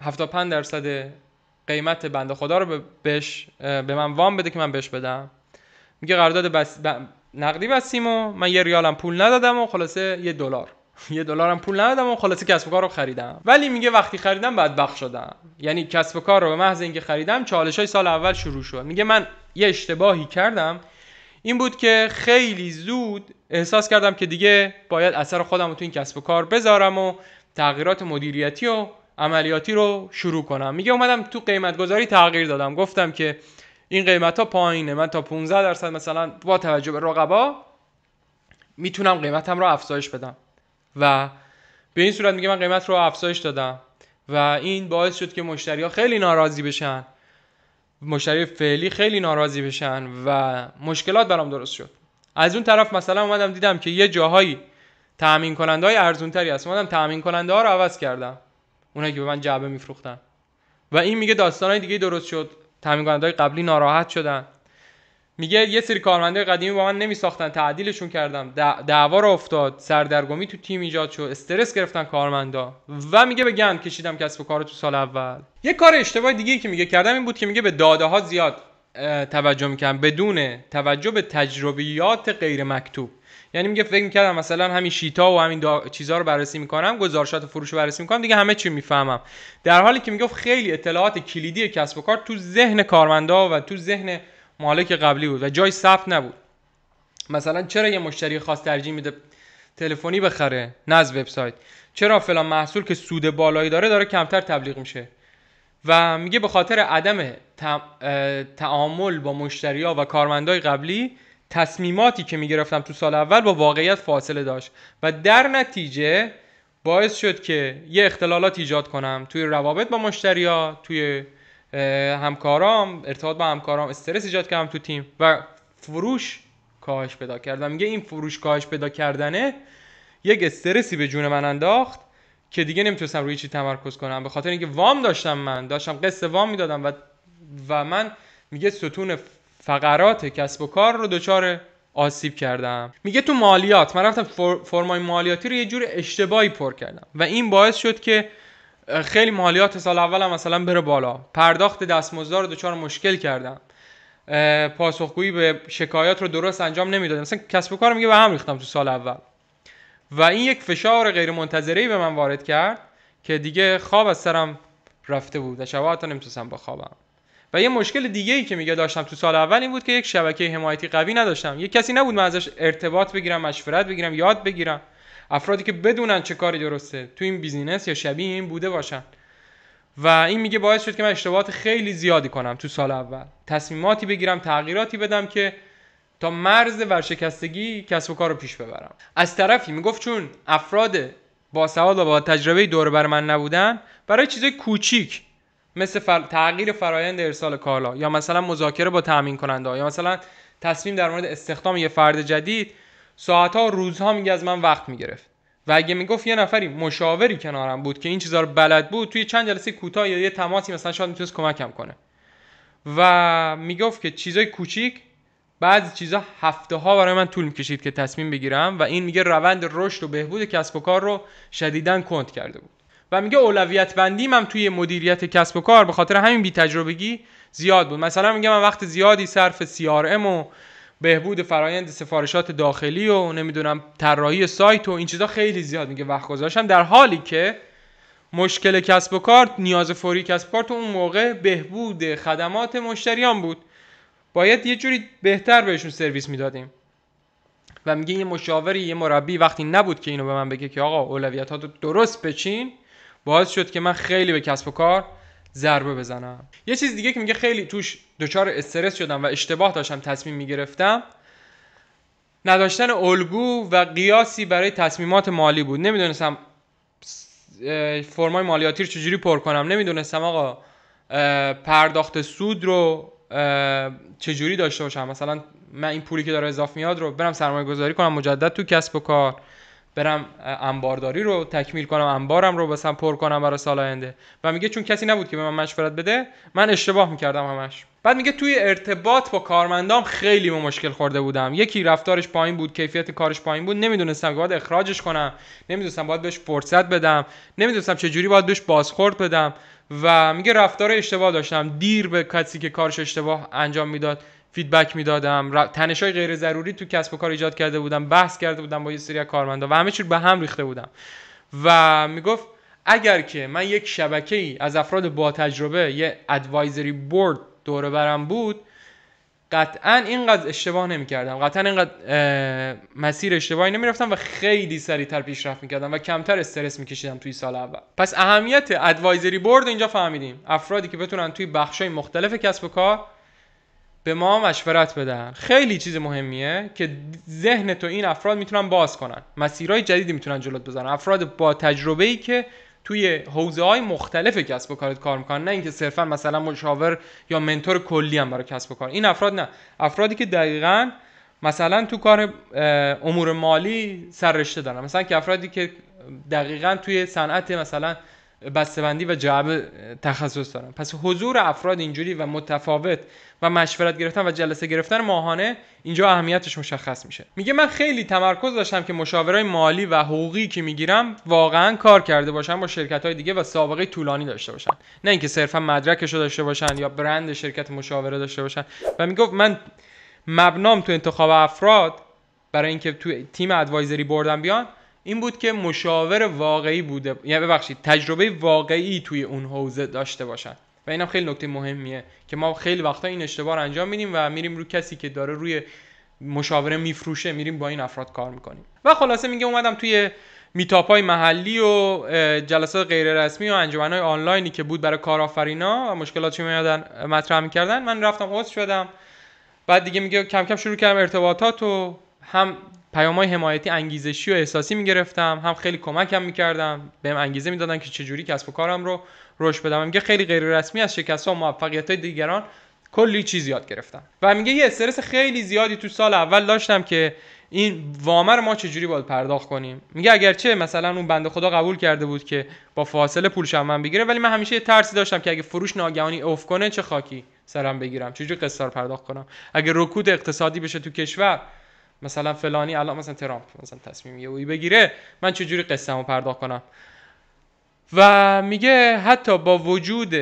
75% قیمت بنده خدا رو به من وام بده که من بهش بدم. میگه قرارداد نقدی بستیم و من یه ریالم پول ندادم و خلاصه $1 هم پول ندادم و خلاصه کسب و کار رو خریدم. ولی میگه وقتی خریدم بدبخت شدم، یعنی کسب و کار رو به محض اینکه خریدم چالش‌های سال اول شروع شد. میگه من یه اشتباهی کردم، این بود که خیلی زود احساس کردم که دیگه باید اثر خودم رو تو این کسب و کار بذارم و تغییرات مدیریتی و عملیاتی رو شروع کنم. میگه اومدم تو قیمت گذاری تغییر دادم، گفتم که این قیمت ها پایینه، من تا 15% مثلا با توجه به رقبا میتونم قیمتم رو افزایش بدم و به این صورت میگه من قیمت رو افزایش دادم و این باعث شد که مشتری ها خیلی ناراضی بشن، مشتری فعلی خیلی ناراضی بشن و مشکلات برام درست شد. از اون طرف مثلا اومدم دیدم که یه جاهایی تامین کننده های ارزون تری هست، اومدم تامین کننده ها رو عوض کردم، اونایی که به من جعبه میفروختن و این میگه داستانای دیگه درست شد. تامین کننده های قبلی ناراحت شدن. میگه یه سری کارمندای قدیمی با من نمیساختن، تعدیلشون کردم، دعوا را افتاد، سردرگمی تو تیم ایجاد شد، استرس گرفتن کارمندا و میگه به گند کشیدم کسب و کارو تو سال اول. یه کار اشتباه دیگه‌ای که میگه کردم این بود که میگه به داده ها زیاد توجه میکنم بدون توجه به تجربیات غیر مکتوب. یعنی میگه فکر میکردم مثلا همین شیتا و همین چیزا رو بررسی میکنم، گزارشات فروش رو بررسی میکنم، دیگه همه چی میفهمم، در حالی که میگه خیلی اطلاعات کلیدی کسب و کار تو ذهن کارمندا و تو ذهن مالک قبلی بود و جای ثبت نبود. مثلا چرا یه مشتری خاص ترجیح میده تلفنی بخره نه از وبسایت؟ چرا فلان محصول که سود بالایی داره کمتر تبلیغ میشه؟ و میگه به خاطر عدم تعامل با مشتری‌ها و کارمندای قبلی تصمیماتی که میگرفتم تو سال اول با واقعیت فاصله داشت و در نتیجه باعث شد که یه اختلالات ایجاد کنم توی روابط با مشتری‌ها، توی همکارام، ارتباط با همکارام، استرس ایجاد کردم تو تیم و فروش کاهش پیدا کردم. میگه این فروش کاهش پیدا کردنه یک استرسی به جون من انداخت که دیگه نمیتونستم روی چی تمرکز کنم، به خاطر اینکه وام داشتم قسط وام میدادم و من میگه ستون فقرات کسب و کار رو دچار آسیب کردم. میگه تو مالیات من رفتم فرمای مالیاتی رو یه جور اشتباهی پر کردم و این باعث شد که خیلی مالیات سال اول هم مثلا بره بالا، پرداخت دستمزد رو دچار مشکل کردم، پاسخگویی به شکایات رو درست انجام نمیدادم، مثلا کسب و کار میگه به هم ریختم تو سال اول و این یک فشار غیر منتظره‌ای به من وارد کرد که دیگه خواب از سرم رفته بود و شبا حتی نمیتونستم بخوابم. و یه مشکل دیگه‌ای که میگه داشتم تو سال اول این بود که یک شبکه حمایتی قوی نداشتم، یک کسی نبود من ازش ارتباط بگیرم، مشورت بگیرم، یاد بگیرم، افرادی که بدونن چه کاری درسته تو این بیزینس یا شبیه این بوده باشن. و این میگه باعث شد که من اشتباهات خیلی زیادی کنم تو سال اول، تصمیماتی بگیرم، تغییراتی بدم که تا مرز ورشکستگی کسب و کار رو پیش ببرم. از طرفی میگفت چون افراد با سواد و با تجربه دور بر من نبودن، برای چیزای کوچیک مثل تغییر فرایند ارسال کالا یا مثلا مذاکره با تامین کننده یا مثلا تصمیم در مورد استخدام یه فرد جدید، ساعت‌ها و روزها میگه از من وقت میگرفت و اگه میگفت یه نفری مشاوری کنارم بود که این چیزا رو بلد بود، توی چند جلسه کوتاه یا یه تماسی مثلا شاید میتونست کمکم کنه. و میگفت که چیزای کوچیک، بعضی چیزا هفته‌ها برای من طول می‌کشید که تصمیم بگیرم و این میگه روند رشد و بهبود کسب و کار رو شدیداً کند کرده بود. و میگه اولویت بندیم هم توی مدیریت کسب و کار به خاطر همین بی تجربگی زیاد بود. مثلا میگه من وقت زیادی صرف CRM و بهبود فرایند سفارشات داخلی و نمیدونم طراحی سایت و این چیزا خیلی زیاد میگه وقت گذاشتم، در حالی که مشکل کسب و کار، نیاز فوری کسب و کار تو اون موقع بهبود خدمات مشتریان بود. باید یه جوری بهتر بهشون سرویس میدادیم. و میگه یه مشاوری، یه مربی وقتی نبود که اینو به من بگه که آقا اولویتاتو درست بچین، باعث شد که من خیلی به کسب و کار ضربه بزنم. یه چیز دیگه که میگه خیلی توش دچار استرس شدم و اشتباه داشتم تصمیم میگرفتم، نداشتن الگو و قیاسی برای تصمیمات مالی بود. نمیدونستم فرمای مالیاتی رو چجوری پر کنم، نمیدونستم آقا پرداخت سود رو چجوری داشته باشم. مثلا من این پولی که داره اضافه میاد رو برم سرمایه گذاری کنم مجدد تو کسب و کار، برم انبارداری رو تکمیل کنم، انبارم رو مثلا پر کنم برای سال آینده. و میگه چون کسی نبود که به من مشورت بده، من اشتباه میکردم همش. بعد میگه توی ارتباط با کارمندام خیلی به مشکل خورده بودم. یکی رفتارش پایین بود، کیفیت کارش پایین بود، نمیدونستم که باید اخراجش کنم، نمیدونستم باید بهش فرصت بدم، نمیدونستم چه جوری باید بهش بازخورد بدم. و میگه رفتار اشتباه داشتم، دیر به کسی که کارش اشتباه انجام میداد فیدبک میدادم، تنش‌های غیر ضروری تو کسب و کار ایجاد کرده بودم، بحث کرده بودم با یه سری کارمندا و همه چی به هم ریخته بودم. و میگفت اگر که من یک شبکه‌ای از افراد با تجربه، یه ادوایزری بورد دور برم بود، قطعا اینقدر اشتباه نمی‌کردم، قطعا اینقدر مسیر اشتباهی نمی‌رفتم و خیلی سریعتر پیشرفت می‌کردم و کمتر استرس می‌کشیدم توی سال اول. پس اهمیت ادوایزری بورد اینجا فهمیدیم، افرادی که بتونن توی بخش‌های مختلف کسب و کار به ما مشورت بدن. خیلی چیز مهمیه که ذهن تو این افراد میتونن باز کنن، مسیرهای جدیدی میتونن جلوت بزنن. افراد با تجربه‌ای که توی حوزه‌های مختلف کسب و کارت کار میکنن، نه اینکه صرفا مثلا مشاور یا منتور کلی هم برای کسب و کار. این افراد نه، افرادی که دقیقاً مثلا تو کار امور مالی سررشته دارن، مثلا که افرادی که دقیقاً توی صنعت مثلا بسته‌بندی و جعبه تخصص دارن. پس حضور افراد اینجوری و متفاوت و مشورت گرفتن و جلسه گرفتن ماهانه اینجا اهمیتش مشخص میشه. میگه من خیلی تمرکز داشتم که مشاورای مالی و حقوقی که میگیرم واقعا کار کرده باشن با شرکت‌های دیگه و سابقه طولانی داشته باشن، نه اینکه صرفا مدرکشو داشته باشن یا برند شرکت مشاوره داشته باشن. و میگفت من مبنام تو انتخاب افراد برای اینکه تو تیم ادوایزری بردم بیان این بود که مشاور واقعی بوده، یعنی ببخشید تجربه واقعی توی اون حوزه داشته باشن. و اینم خیلی نکته مهمیه که ما خیلی وقتا این اشتباه رو انجام میدیم و میریم روی کسی که داره روی مشاوره میفروشه، میریم با این افراد کار میکنیم. و خلاصه میگه اومدم توی میتاپ‌های محلی و جلسات غیر رسمی و انجمن‌های آنلاینی که بود برای کارآفرینا و مشکلاتشون میادن مطرح میکردن، من رفتم عضو شدم. بعد دیگه میگه کم کم شروع کردم ارتباطات و هم پیام‌های حمایتی انگیزشی و احساسی میگرفتم، هم خیلی کمکم میکردم، بهم انگیزه میدادن که چجوری کسب و کارم رو رشد بدم. میگه خیلی غیر رسمی از شکست‌ها و موفقیت‌های دیگران کلی چیز یاد گرفتم. و میگه یه استرس خیلی زیادی تو سال اول داشتم که این وام رو ما چجوری باید پرداخت کنیم. میگه اگرچه مثلا اون بنده خدا قبول کرده بود که با فاصله پولش من بگیره، ولی من همیشه یه ترسی داشتم که اگه فروش ناگهانی افت کنه چه خاکی سرم بگیرم، چجوری قسط رو پرداخت کنم. اگه رکود اقتصادی بشه تو کشور، مثلا فلانی الان مثلا ترامپ مثلا تصمیم یهویی بگیره، من چجوری قسطمو پرداخت کنم. و میگه حتی با وجود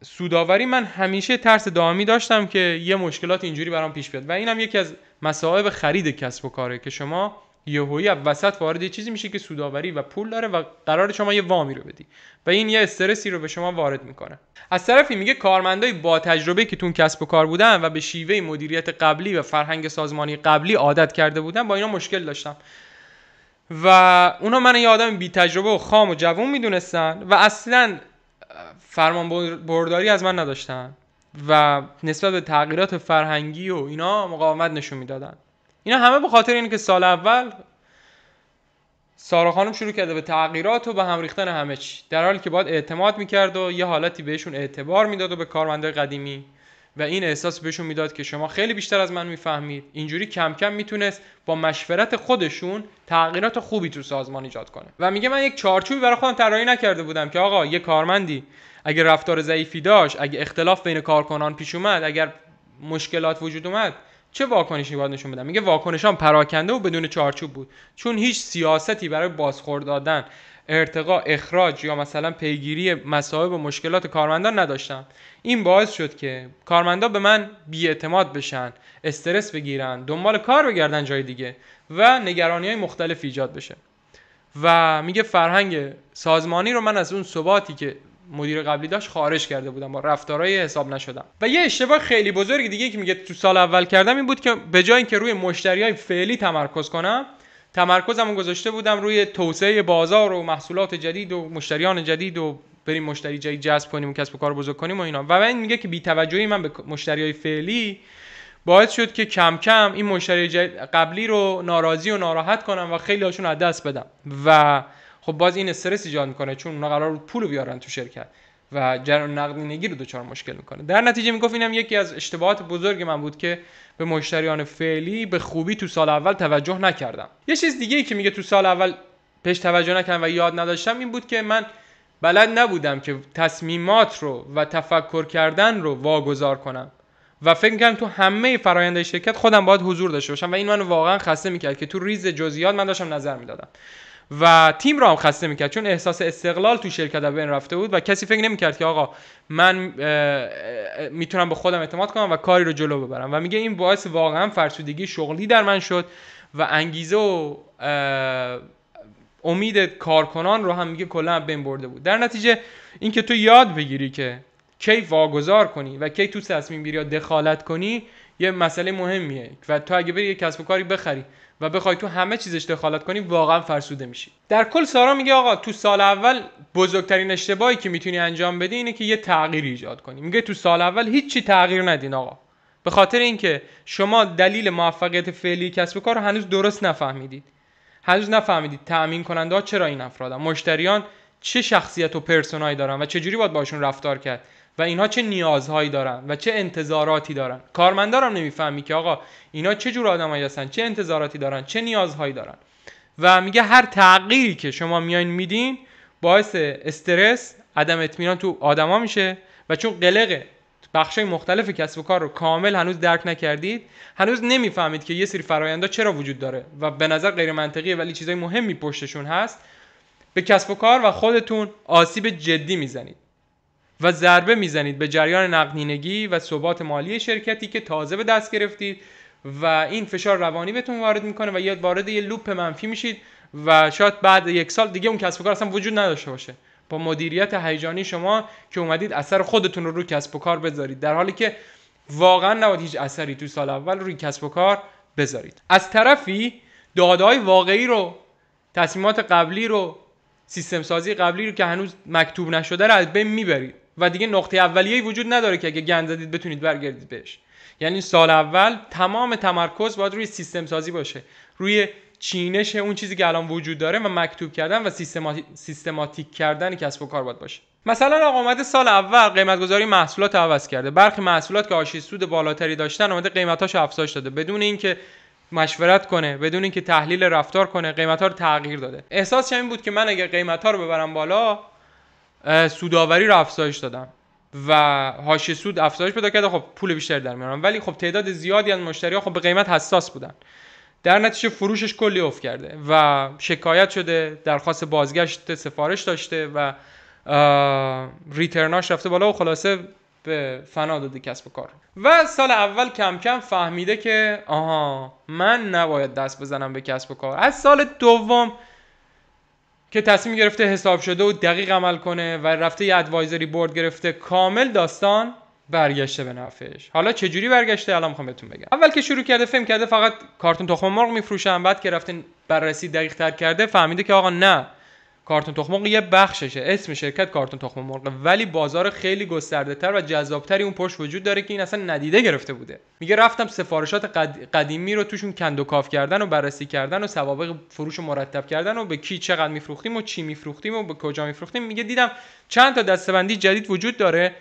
سوداوری من همیشه ترس دائمی داشتم که یه مشکلات اینجوری برام پیش بیاد. و اینم یکی از مصائب خرید کسب و کاره که شما یهویی وسط وارد یه چیزی میشه که سوداوری و پول داره و قراره شما یه وامی رو بدی و این یه استرسی رو به شما وارد میکنه. از طرفی میگه کارمندای با تجربه که تون کسب و کار بودن و به شیوه مدیریت قبلی و فرهنگ سازمانی قبلی عادت کرده بودن، با اینا مشکل داشتم و اونا من یه آدم بی تجربه و خام و جوون میدونستن و اصلا فرمان برداری از من نداشتن و نسبت به تغییرات فرهنگی و اینا مقاومت نشون میدادن. اینا همه به خاطر اینه که سال اول سارا خانم شروع کرده به تغییرات و به هم ریختن همه چی، در حالی که باید اعتماد میکرد و یه حالتی بهشون اعتبار میداد و به کارمندای قدیمی و این احساس بهشون میداد که شما خیلی بیشتر از من میفهمید. اینجوری کم کم میتونست با مشورت خودشون تغییرات خوبی تو سازمان ایجاد کنه. و میگه من یک چارچوبی برای خودم طراحی نکرده بودم که آقا یه کارمندی اگه رفتار ضعیفی داشت، اگه اختلاف بین کارکنان پیش اومد، اگر مشکلات وجود اومد، چه واکنشی باید نشون بدم. میگه واکنشام پراکنده و بدون چارچوب بود، چون هیچ سیاستی برای بازخورد دادن ارتقا، اخراج یا مثلا پیگیری مسائل و مشکلات کارمندان نداشتم. این باعث شد که کارمندا به من بی‌اعتماد بشن، استرس بگیرن، دنبال کار بگردن جای دیگه و نگرانی‌های مختلف ایجاد بشه. و میگه فرهنگ سازمانی رو من از اون ثباتی که مدیر قبلی داشت خارج کرده بودم، با رفتارهای حساب نشدم. و یه اشتباه خیلی بزرگ دیگه که میگه تو سال اول کردم این بود که به جای اینکه روی مشتریای فعلی تمرکز کنم، تمرکزمو گذاشته بودم روی توسعه بازار و محصولات جدید و مشتریان جدید و بریم مشتری جدید جذب کنیم و کسب و کار بزرگ کنیم و اینا. و این میگه که بی‌توجهی من به مشتریای فعلی باعث شد که کم کم این مشتری قبلی رو ناراضی و ناراحت کنم و خیلی هاشون از دست بدم و خب باز این استرس ایجاد میکنه، چون اونا قرار بود پول بیارن تو شرکت و جریان نقدینگی رو دچار مشکل میکنه. در نتیجه میگفت اینم یکی از اشتباهات بزرگ من بود که به مشتریان فعلی به خوبی تو سال اول توجه نکردم. یه چیز دیگه ای که میگه تو سال اول بهش توجه نکردم و یاد نداشتم این بود که من بلد نبودم که تصمیمات رو و تفکر کردن رو واگذار کنم و فکر می‌کردم تو همه فرآیند شرکت خودم باید حضور داشته باشم و این منو واقعا خسته می‌کرد که تو ریز جزئیات من داشتم نظر میدادم و تیم رو هم خسته می‌کرد، چون احساس استقلال تو شرکت از بین رفته بود و کسی فکر نمی‌کرد که آقا من میتونم به خودم اعتماد کنم و کاری رو جلو ببرم. و میگه این باعث واقعا فرسودگی شغلی در من شد و انگیزه و امید کارکنان رو هم میگه کلا بین برده بود. در نتیجه اینکه تو یاد بگیری که کی واگذار کنی و کی تو تصمیم گیری یا دخالت کنی یه مسئله مهمیه و تو اگه بری یه کسب و کاری بخری و بخوای تو همه چیزش دخالت کنی واقعا فرسوده میشی. در کل سارا میگه آقا تو سال اول بزرگترین اشتباهی که میتونی انجام بدی اینه که یه تغییر ایجاد کنی. میگه تو سال اول هیچی تغییر ندین آقا، به خاطر اینکه شما دلیل موفقیت فعلی کسب و کار رو هنوز درست نفهمیدید. هنوز نفهمیدید تأمین کننده ها چرا این افرادن، مشتریان چه شخصیت و پرسونایی دارن و چه جوری باید باشون رفتار کرد و اینها چه نیازهایی دارن و چه انتظاراتی دارن. کارمندا هم نمیفهمی که آقا اینا چه جور آدمایی هستن، چه انتظاراتی دارن، چه نیازهایی دارن. و میگه هر تغییری که شما میاین میدین باعث استرس، عدم اطمینان تو آدما میشه و چون قلق بخشای مختلف کسب و کار رو کامل هنوز درک نکردید، هنوز نمیفهمید که یه سری فرایندا چرا وجود داره و به نظر غیر منطقیه ولی چیزای مهمی پشتشون هست، به کسب و کار و خودتون آسیب جدی میزنید و ضربه میزنید به جریان نقدینگی و ثبات مالی شرکتی که تازه به دست گرفتید و این فشار روانی بهتون وارد میکنه و وارد یه لوپ منفی میشید و شاید بعد یک سال دیگه اون کسب و کار اصلا وجود نداشته باشه با مدیریت هیجانی شما که اومدید اثر خودتون رو روی کسب و کار بذارید، در حالی که واقعا نباید هیچ اثری تو سال اول روی کسب و کار بذارید. از طرفی داده‌های واقعی رو، تصمیمات قبلی رو، سیستم سازی قبلی رو که هنوز مکتوب نشده رو از بین میبرید و دیگه نقطه اولیه‌ای وجود نداره که اگه گند زدید بتونید برگردید بهش. یعنی سال اول تمام تمرکز باید روی سیستم سازی باشه، روی چینش اون چیزی که الان وجود داره و مکتوب کردن و سیستماتیک کردن کسب و کار باید باشه. مثلا آقا اومده سال اول قیمت گذاری محصولات عوض کرده، برخی محصولات که حاشیه سود بالاتری داشتن اومده قیمتاشو افزایش داده بدون اینکه مشورت کنه، بدون اینکه تحلیل رفتار کنه، قیمتا رو تغییر داده. احساسش این بود که من اگه قیمتا رو ببرم بالا سوداوری رو افزایش دادم و حاشیه سود افزایش پیدا کرده، خب پول بیشتر در میارم، ولی خب تعداد زیادی از مشتری‌ها خب به قیمت حساس بودن، در نتیجه فروشش کلی افت کرده و شکایت شده، درخواست بازگشت سفارش داشته و ریترناش رفته بالا و خلاصه به فنا داده کسب و کار. و سال اول کم کم فهمیده که آها من نباید دست بزنم به کسب و کار. از سال دوم که تصمیم گرفته حساب شده و دقیق عمل کنه و رفته یه ادوایزری بورد گرفته، کامل داستان برگشته به نفعش. حالا چه جوری برگشته الان میخوام بهتون بگم. اول که شروع کرده فهم کرده فقط کارتون تخم مرغ میفروشن، بعد که رفته بررسی دقیق تر کرده فهمیده که آقا نه، کارتون تخم مرغ یه بخششه، اسم شرکت کارتون تخم مرغ، ولی بازار خیلی گسترده تر و جذابتری اون پشت وجود داره که این اصلا ندیده گرفته بوده. میگه رفتم سفارشات قدیمی رو توشون کند و کاف کردن و بررسی کردن و سوابق فروش مرتب کردن و به کی چقدر میفروختیم و چی میفروختیم و به کجا میفروختیم. میگه دیدم چند تا دسته‌بندی جدید وجود داره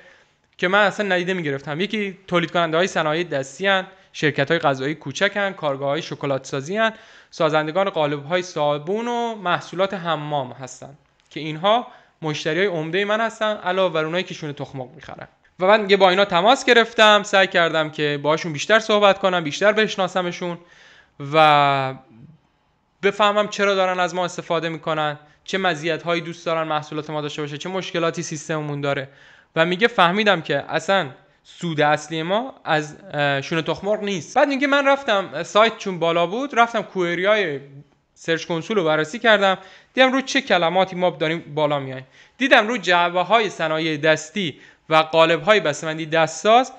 که من اصلا ندیده میگرفتم. یکی تولید کننده های صنایع دستی ان، شرکت های غذایی کوچک ان، کارگاه های شکلات سازی ان، سازندگان قالب های صابون و محصولات حمام هستن که اینها مشتری های عمده من هستن، علاوه بر اونایی که شونه تخم مرغ میخرن. و من دیگه با اینا تماس گرفتم، سعی کردم که باهاشون بیشتر صحبت کنم، بیشتر بشناسمشون و بفهمم چرا دارن از ما استفاده میکنن، چه مزیت‌هایی دوست دارن محصولات ما داشته باشه، چه مشکلاتی سیستممون داره. و میگه فهمیدم که اصلا سود اصلی ما از شونه تخم مرغ نیست. بعد میگه من رفتم سایت چون بالا بود، رفتم کوئری‌های سرچ کنسول رو بررسی کردم، دیدم رو چه کلماتی ما داریم بالا میایم. دیدم رو جعبه‌های صنایع دستی و قالب‌های بسته‌بندی دستساز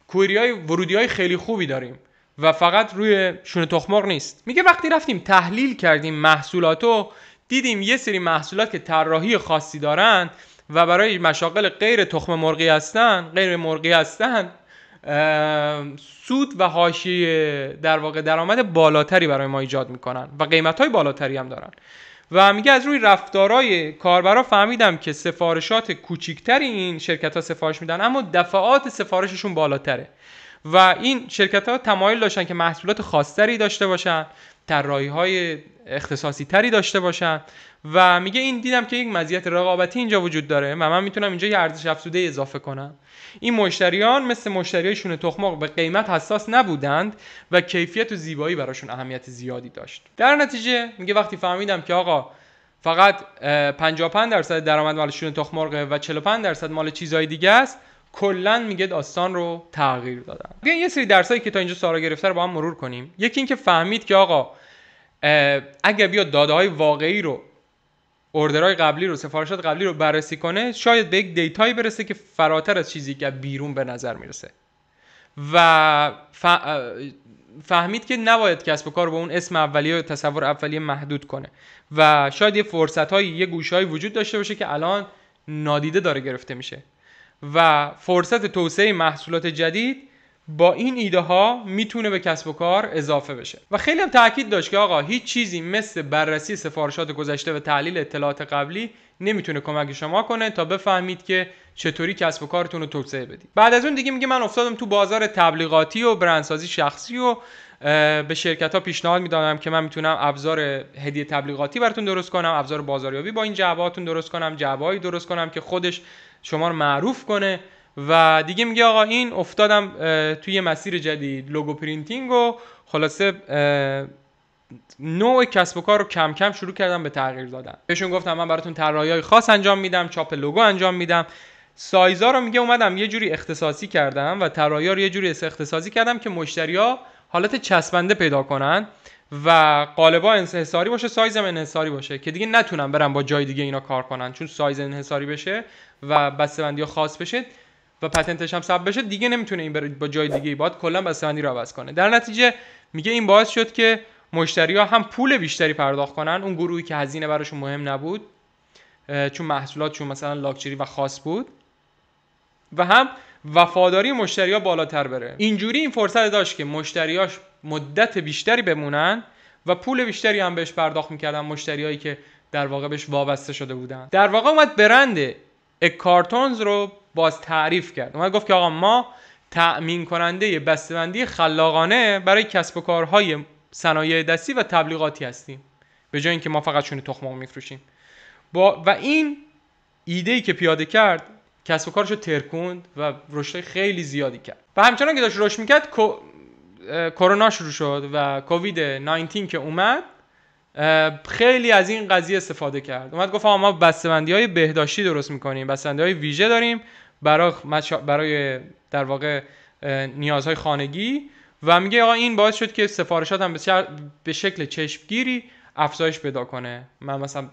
کوئری‌های ورودی‌های خیلی خوبی داریم و فقط روی شونه تخم مرغ نیست. میگه وقتی رفتیم تحلیل کردیم محصولاتو، دیدیم یه سری محصولات که طراحی خاصی دارن و برای مشاغل غیر تخم مرغی هستن، غیر مرغی هستن، سود و حاشیه در واقع درآمد بالاتری برای ما ایجاد میکنن و قیمت‌های بالاتری هم دارن. و میگه از روی رفتارهای کاربرا فهمیدم که سفارشات کوچیکتری این شرکت‌ها سفارش میدن اما دفعات سفارششون بالاتره و این شرکت‌ها تمایل داشتن که محصولات خاص‌تری داشته باشن، طراحی‌های اختصاصی تری داشته باشن و میگه این دیدم که یک مزیت رقابتی اینجا وجود داره و من میتونم اینجا یه ارزش افزوده اضافه کنم. این مشتریان مثل مشتریای شونه تخم مرغ به قیمت حساس نبودند و کیفیت و زیبایی براشون اهمیت زیادی داشت. در نتیجه میگه وقتی فهمیدم که آقا فقط 55% درآمد مال شونه تخم مرغ و 45% مال چیزهای دیگه است، کلا میگه داستان رو تغییر دادم. بیاین یه سری درسایی که تا اینجا سارا گرفته رو با هم مرور کنیم. یکی این که فهمید که آقا اگه بیاد داده‌های واقعی رو، اوردرهای قبلی رو، سفارشات قبلی رو بررسی کنه، شاید به یک دیتایی برسه که فراتر از چیزی که بیرون به نظر میرسه و فهمید که نباید کسب و کار رو به اون اسم اولیه و تصور اولیه محدود کنه و شاید یه فرصت‌های، یه گوشه‌ای وجود داشته باشه که الان نادیده داره گرفته میشه و فرصت توسعه محصولات جدید با این ایده ها میتونه به کسب و کار اضافه بشه. و خیلی هم تاکید داشت که آقا هیچ چیزی مثل بررسی سفارشات گذشته و تحلیل اطلاعات قبلی نمیتونه کمک شما کنه تا بفهمید که چطوری کسب و کارتون رو توسعه بدید. بعد از اون دیگه میگه من افتادم تو بازار تبلیغاتی و برندسازی شخصی و به شرکت ها پیشنهاد میدادم که من میتونم ابزار هدیه تبلیغاتی براتون درست کنم، ابزار بازاریابی با این جعبه‌هاتون درست کنم، جعبه‌ای درست کنم که خودش شما رو معروف کنه. و دیگه میگه آقا این افتادم توی مسیر جدید، لوگو پرینتینگ و خلاصه نوع کسب و کار رو کم کم شروع کردم به تغییر دادن. بهشون گفتم من براتون طراحی‌های خاص انجام میدم، چاپ لوگو انجام میدم. سایزا رو میگه اومدم یه جوری اختصاصی کردم و طراحی‌ها رو یه جوری اختصاصی کردم که مشتری‌ها حالت چسبنده پیدا کنن و قالبا انحصاری باشه، سایزم انحصاری باشه که دیگه نتونن برن با جای دیگه اینا کار کنن، چون سایز انحصاری بشه و بسته‌بندی‌ها خاص بشه و پتنتش هم ثبت بشه دیگه نمیتونه این با جای دیگه باید کلا بسته‌بندی رو عوض کنه. در نتیجه میگه این باعث شد که مشتری‌ها هم پول بیشتری پرداخت کنن، اون گروهی که هزینه براشون مهم نبود چون محصولاتشون مثلا لاکچری و خاص بود، و هم وفاداری مشتری‌ها بالاتر بره. اینجوری این فرصت داشت که مشتریاش مدت بیشتری بمونن و پول بیشتری هم بهش پرداخت می‌کردن، مشتریایی که در واقع بهش وابسته شده بودن. در واقع اومد برند کارتونز رو باز تعریف کرد. اومد گفت که آقا ما تأمین کننده بسته‌بندی خلاقانه برای کسب و کارهای صنایع دستی و تبلیغاتی هستیم، به جای اینکه ما فقط شونه تخم مرغ می‌فروشیم. و این ایده‌ای که پیاده کرد کسب و کارشو ترکوند و رشد خیلی زیادی کرد. و همچنان که داشت رشد می‌کرد کرونا شروع شد و کووید 19 که اومد خیلی از این قضیه استفاده کرد. اومد گفت ما بسته‌بندی‌های بهداشتی درست می‌کنیم، بسته‌بندی‌های ویژه داریم برای در واقع نیازهای خانگی و میگه آقا این باعث شد که سفارشات هم به شکل چشمگیری افزایش پیدا کنه. من مثلا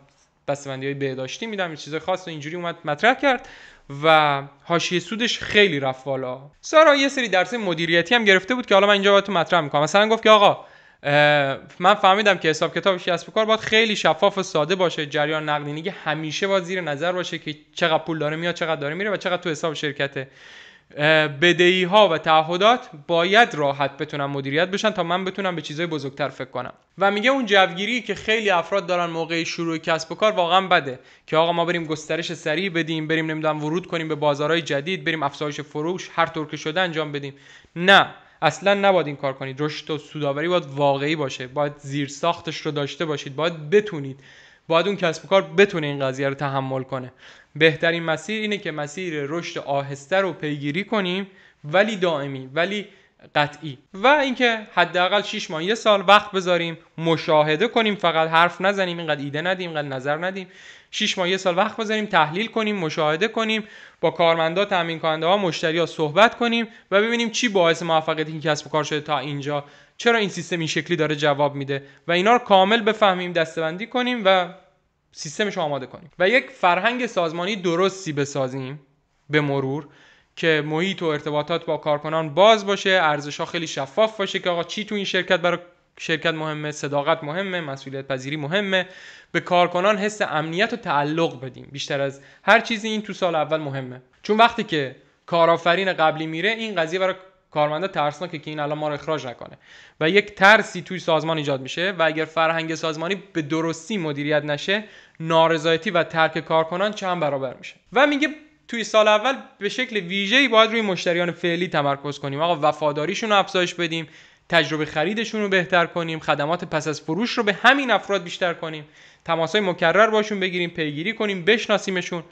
بسته‌بندی‌های بهداشتی میدم، چیزای خاص اینجوری اومد مطرح کرد و حاشیه سودش خیلی رفت بالا. سارا یه سری درس مدیریتی هم گرفته بود که حالا من اینجا براتون مطرح می‌کنم. مثلا گفت که آقا من فهمیدم که حساب کتاب کسب و کار باید خیلی شفاف و ساده باشه، جریان نقدینگی همیشه باید زیر نظر باشه که چقدر پول داره میاد، چقدر داره میره و چقدر تو حساب شرکته. بدهی‌ها و تعهدات باید راحت بتونن مدیریت بشن تا من بتونم به چیزای بزرگتر فکر کنم. و میگه اون جوگیری که خیلی افراد دارن موقع شروع کسب و کار واقعا بده که آقا ما بریم گسترش سریع بدیم، بریم نمیدونم ورود کنیم به بازارهای جدید، بریم افزایش فروش هر طور که شده انجام بدیم. نه، اصلا نباید این کار کنید. رشد و سودآوری باید واقعی باشه، باید زیر ساختش رو داشته باشید، باید بتونید، باید اون کسب و کار بتونه این قضیه رو تحمل کنه. بهترین مسیر اینه که مسیر رشد آهسته رو پیگیری کنیم ولی دائمی، ولی قطعی. و اینکه حداقل 6 ماه 1 سال وقت بذاریم مشاهده کنیم، فقط حرف نزنیم، اینقدر ایده ندیم، اینقدر نظر ندیم. 6 ماه 1 سال وقت بذاریم تحلیل کنیم، مشاهده کنیم، با کارمندا، تامین کننده ها، مشتری ها صحبت کنیم و ببینیم چی باعث موفقیت این کسب و کار شده تا اینجا، چرا این سیستم این شکلی داره جواب میده و اینا رو کامل بفهمیم، دسته‌بندی کنیم و سیستمش رو آماده کنیم و یک فرهنگ سازمانی درستی بسازیم به مرور که محیط و ارتباطات با کارکنان باز باشه، ارزش‌ها خیلی شفاف باشه که آقا چی تو این شرکت برای شرکت مهمه، صداقت مهمه، مسئولیت پذیری مهمه، به کارکنان حس امنیت و تعلق بدیم. بیشتر از هر چیزی این تو سال اول مهمه، چون وقتی که کارآفرین قبلی میره این قضیه برای کارمندا ترسناکه که این الان ما رو اخراج نکنه و یک ترسی توی سازمان ایجاد میشه و اگر فرهنگ سازمانی به درستی مدیریت نشه، نارضایتی و ترک کارکنان چند برابر میشه. و میگه توی سال اول به شکل ویژه‌ای باید روی مشتریان فعلی تمرکز کنیم. آقا وفاداریشون رو افزایش بدیم، تجربه خریدشون رو بهتر کنیم، خدمات پس از فروش رو به همین افراد بیشتر کنیم، تماس‌های مکرر باشون بگیریم، پیگیری کنیم، بشناسیمشون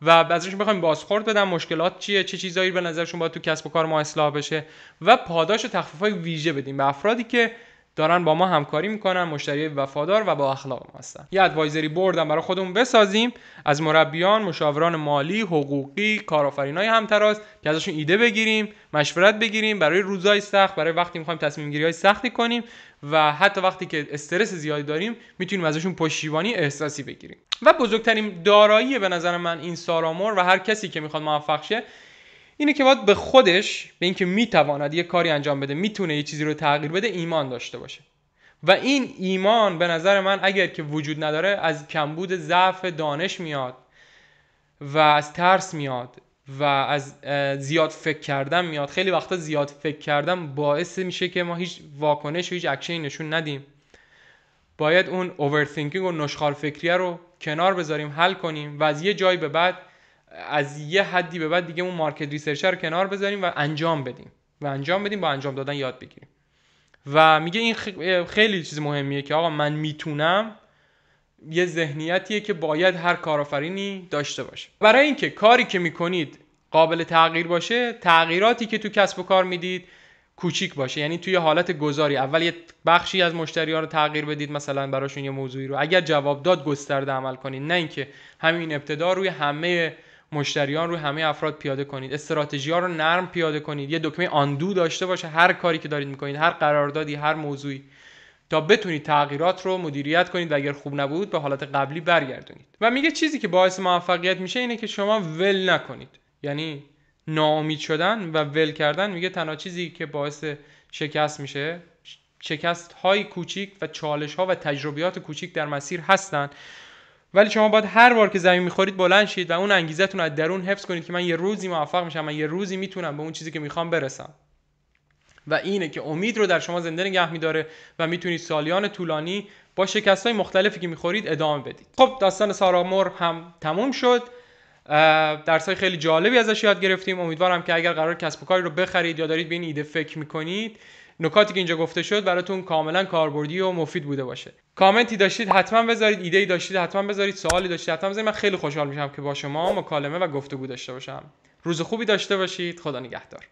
و ازشون بخوایم بازخورد بدن، مشکلات چیه، چه چیزایی به نظرشون باید تو کسب و کار ما اصلاح بشه و پاداش و تخفیف‌های ویژه بدیم به افرادی که دارن با ما همکاری میکنن، مشتری وفادار و با اخلاق ما هستن. یه ادوایزری بورد هم برای خودمون بسازیم از مربیان، مشاوران مالی، حقوقی، کارآفرینای همتراز که ازشون ایده بگیریم، مشورت بگیریم برای روزهای سخت، برای وقتی میخوایم تصمیم گیری‌های سختی کنیم و حتی وقتی که استرس زیادی داریم میتونیم ازشون پشتیبانی احساسی بگیریم. و بزرگترین دارایی به نظر من این سارامور و هر کسی که میخواد موفق شه اینه که باید به خودش، به اینکه میتواند یه کاری انجام بده، میتونه یه چیزی رو تغییر بده، ایمان داشته باشه. و این ایمان به نظر من اگر که وجود نداره از کمبود ضعف دانش میاد و از ترس میاد و از زیاد فکر کردن میاد. خیلی وقتا زیاد فکر کردن باعث میشه که ما هیچ واکنش و هیچ اکشنی نشون ندیم. باید اون اوورثینکینگ و نشخوار فکریه رو کنار بذاریم، حل کنیم و از یه جای به بعد، از یه حدی به بعد دیگه اون مارکت ریسرچ رو کنار بذاریم و انجام بدیم با انجام دادن یاد بگیریم. و میگه این خیلی چیز مهمیه که آقا من میتونم یه ذهنیتیه که باید هر کارآفرینی داشته باشه. برای اینکه کاری که میکنید قابل تغییر باشه، تغییراتی که تو کسب و کار میدید کوچیک باشه. یعنی توی حالت گذاری اول یه بخشی از مشتریان رو تغییر بدید، مثلا براشون یه موضوعی رو اگر جواب داد گسترده عمل کنید، نه اینکه همین ابتدا روی همه مشتریان، روی همه افراد پیاده کنید. استراتژی‌ها رو نرم پیاده کنید، یه دکمه آندو داشته باشه هر کاری که دارید میکنید، هر قراردادی، هر موضوعی، تا بتونید تغییرات رو مدیریت کنید و اگر خوب نبود به حالت قبلی برگردونید. و میگه چیزی که باعث موفقیت میشه اینه که شما ول نکنید. یعنی ناامید شدن و ول کردن، میگه تنها چیزی که باعث شکست میشه، شکست های کوچیک و چالش ها و تجربیات کوچیک در مسیر هستن، ولی شما باید هر بار که زمین میخورید بلند شید و اون انگیزتون رو از درون حفظ کنید که من یه روزی موفق میشم، من یه روزی میتونم به اون چیزی که میخوام برسم. و اینه که امید رو در شما زنده نگه میداره و میتونید سالیان طولانی با شکست‌های مختلفی که میخورید ادامه بدید. خب داستان سارامور هم تموم شد. درسای خیلی جالبی ازش یاد گرفتیم. امیدوارم که اگر قرار کسب و کاری رو بخرید یا دارید به این ایده فکر میکنید، نکاتی که اینجا گفته شد براتون کاملا کاربردی و مفید بوده باشه. کامنتی داشتید حتما بذارید، ایده‌ای داشتید حتما بذارید، سوالی داشتید حتما بذارید. من خیلی خوشحال میشم که با شما مکالمه و گفتگو داشته باشم. روز خوبی داشته باشید. خدا نگهدار.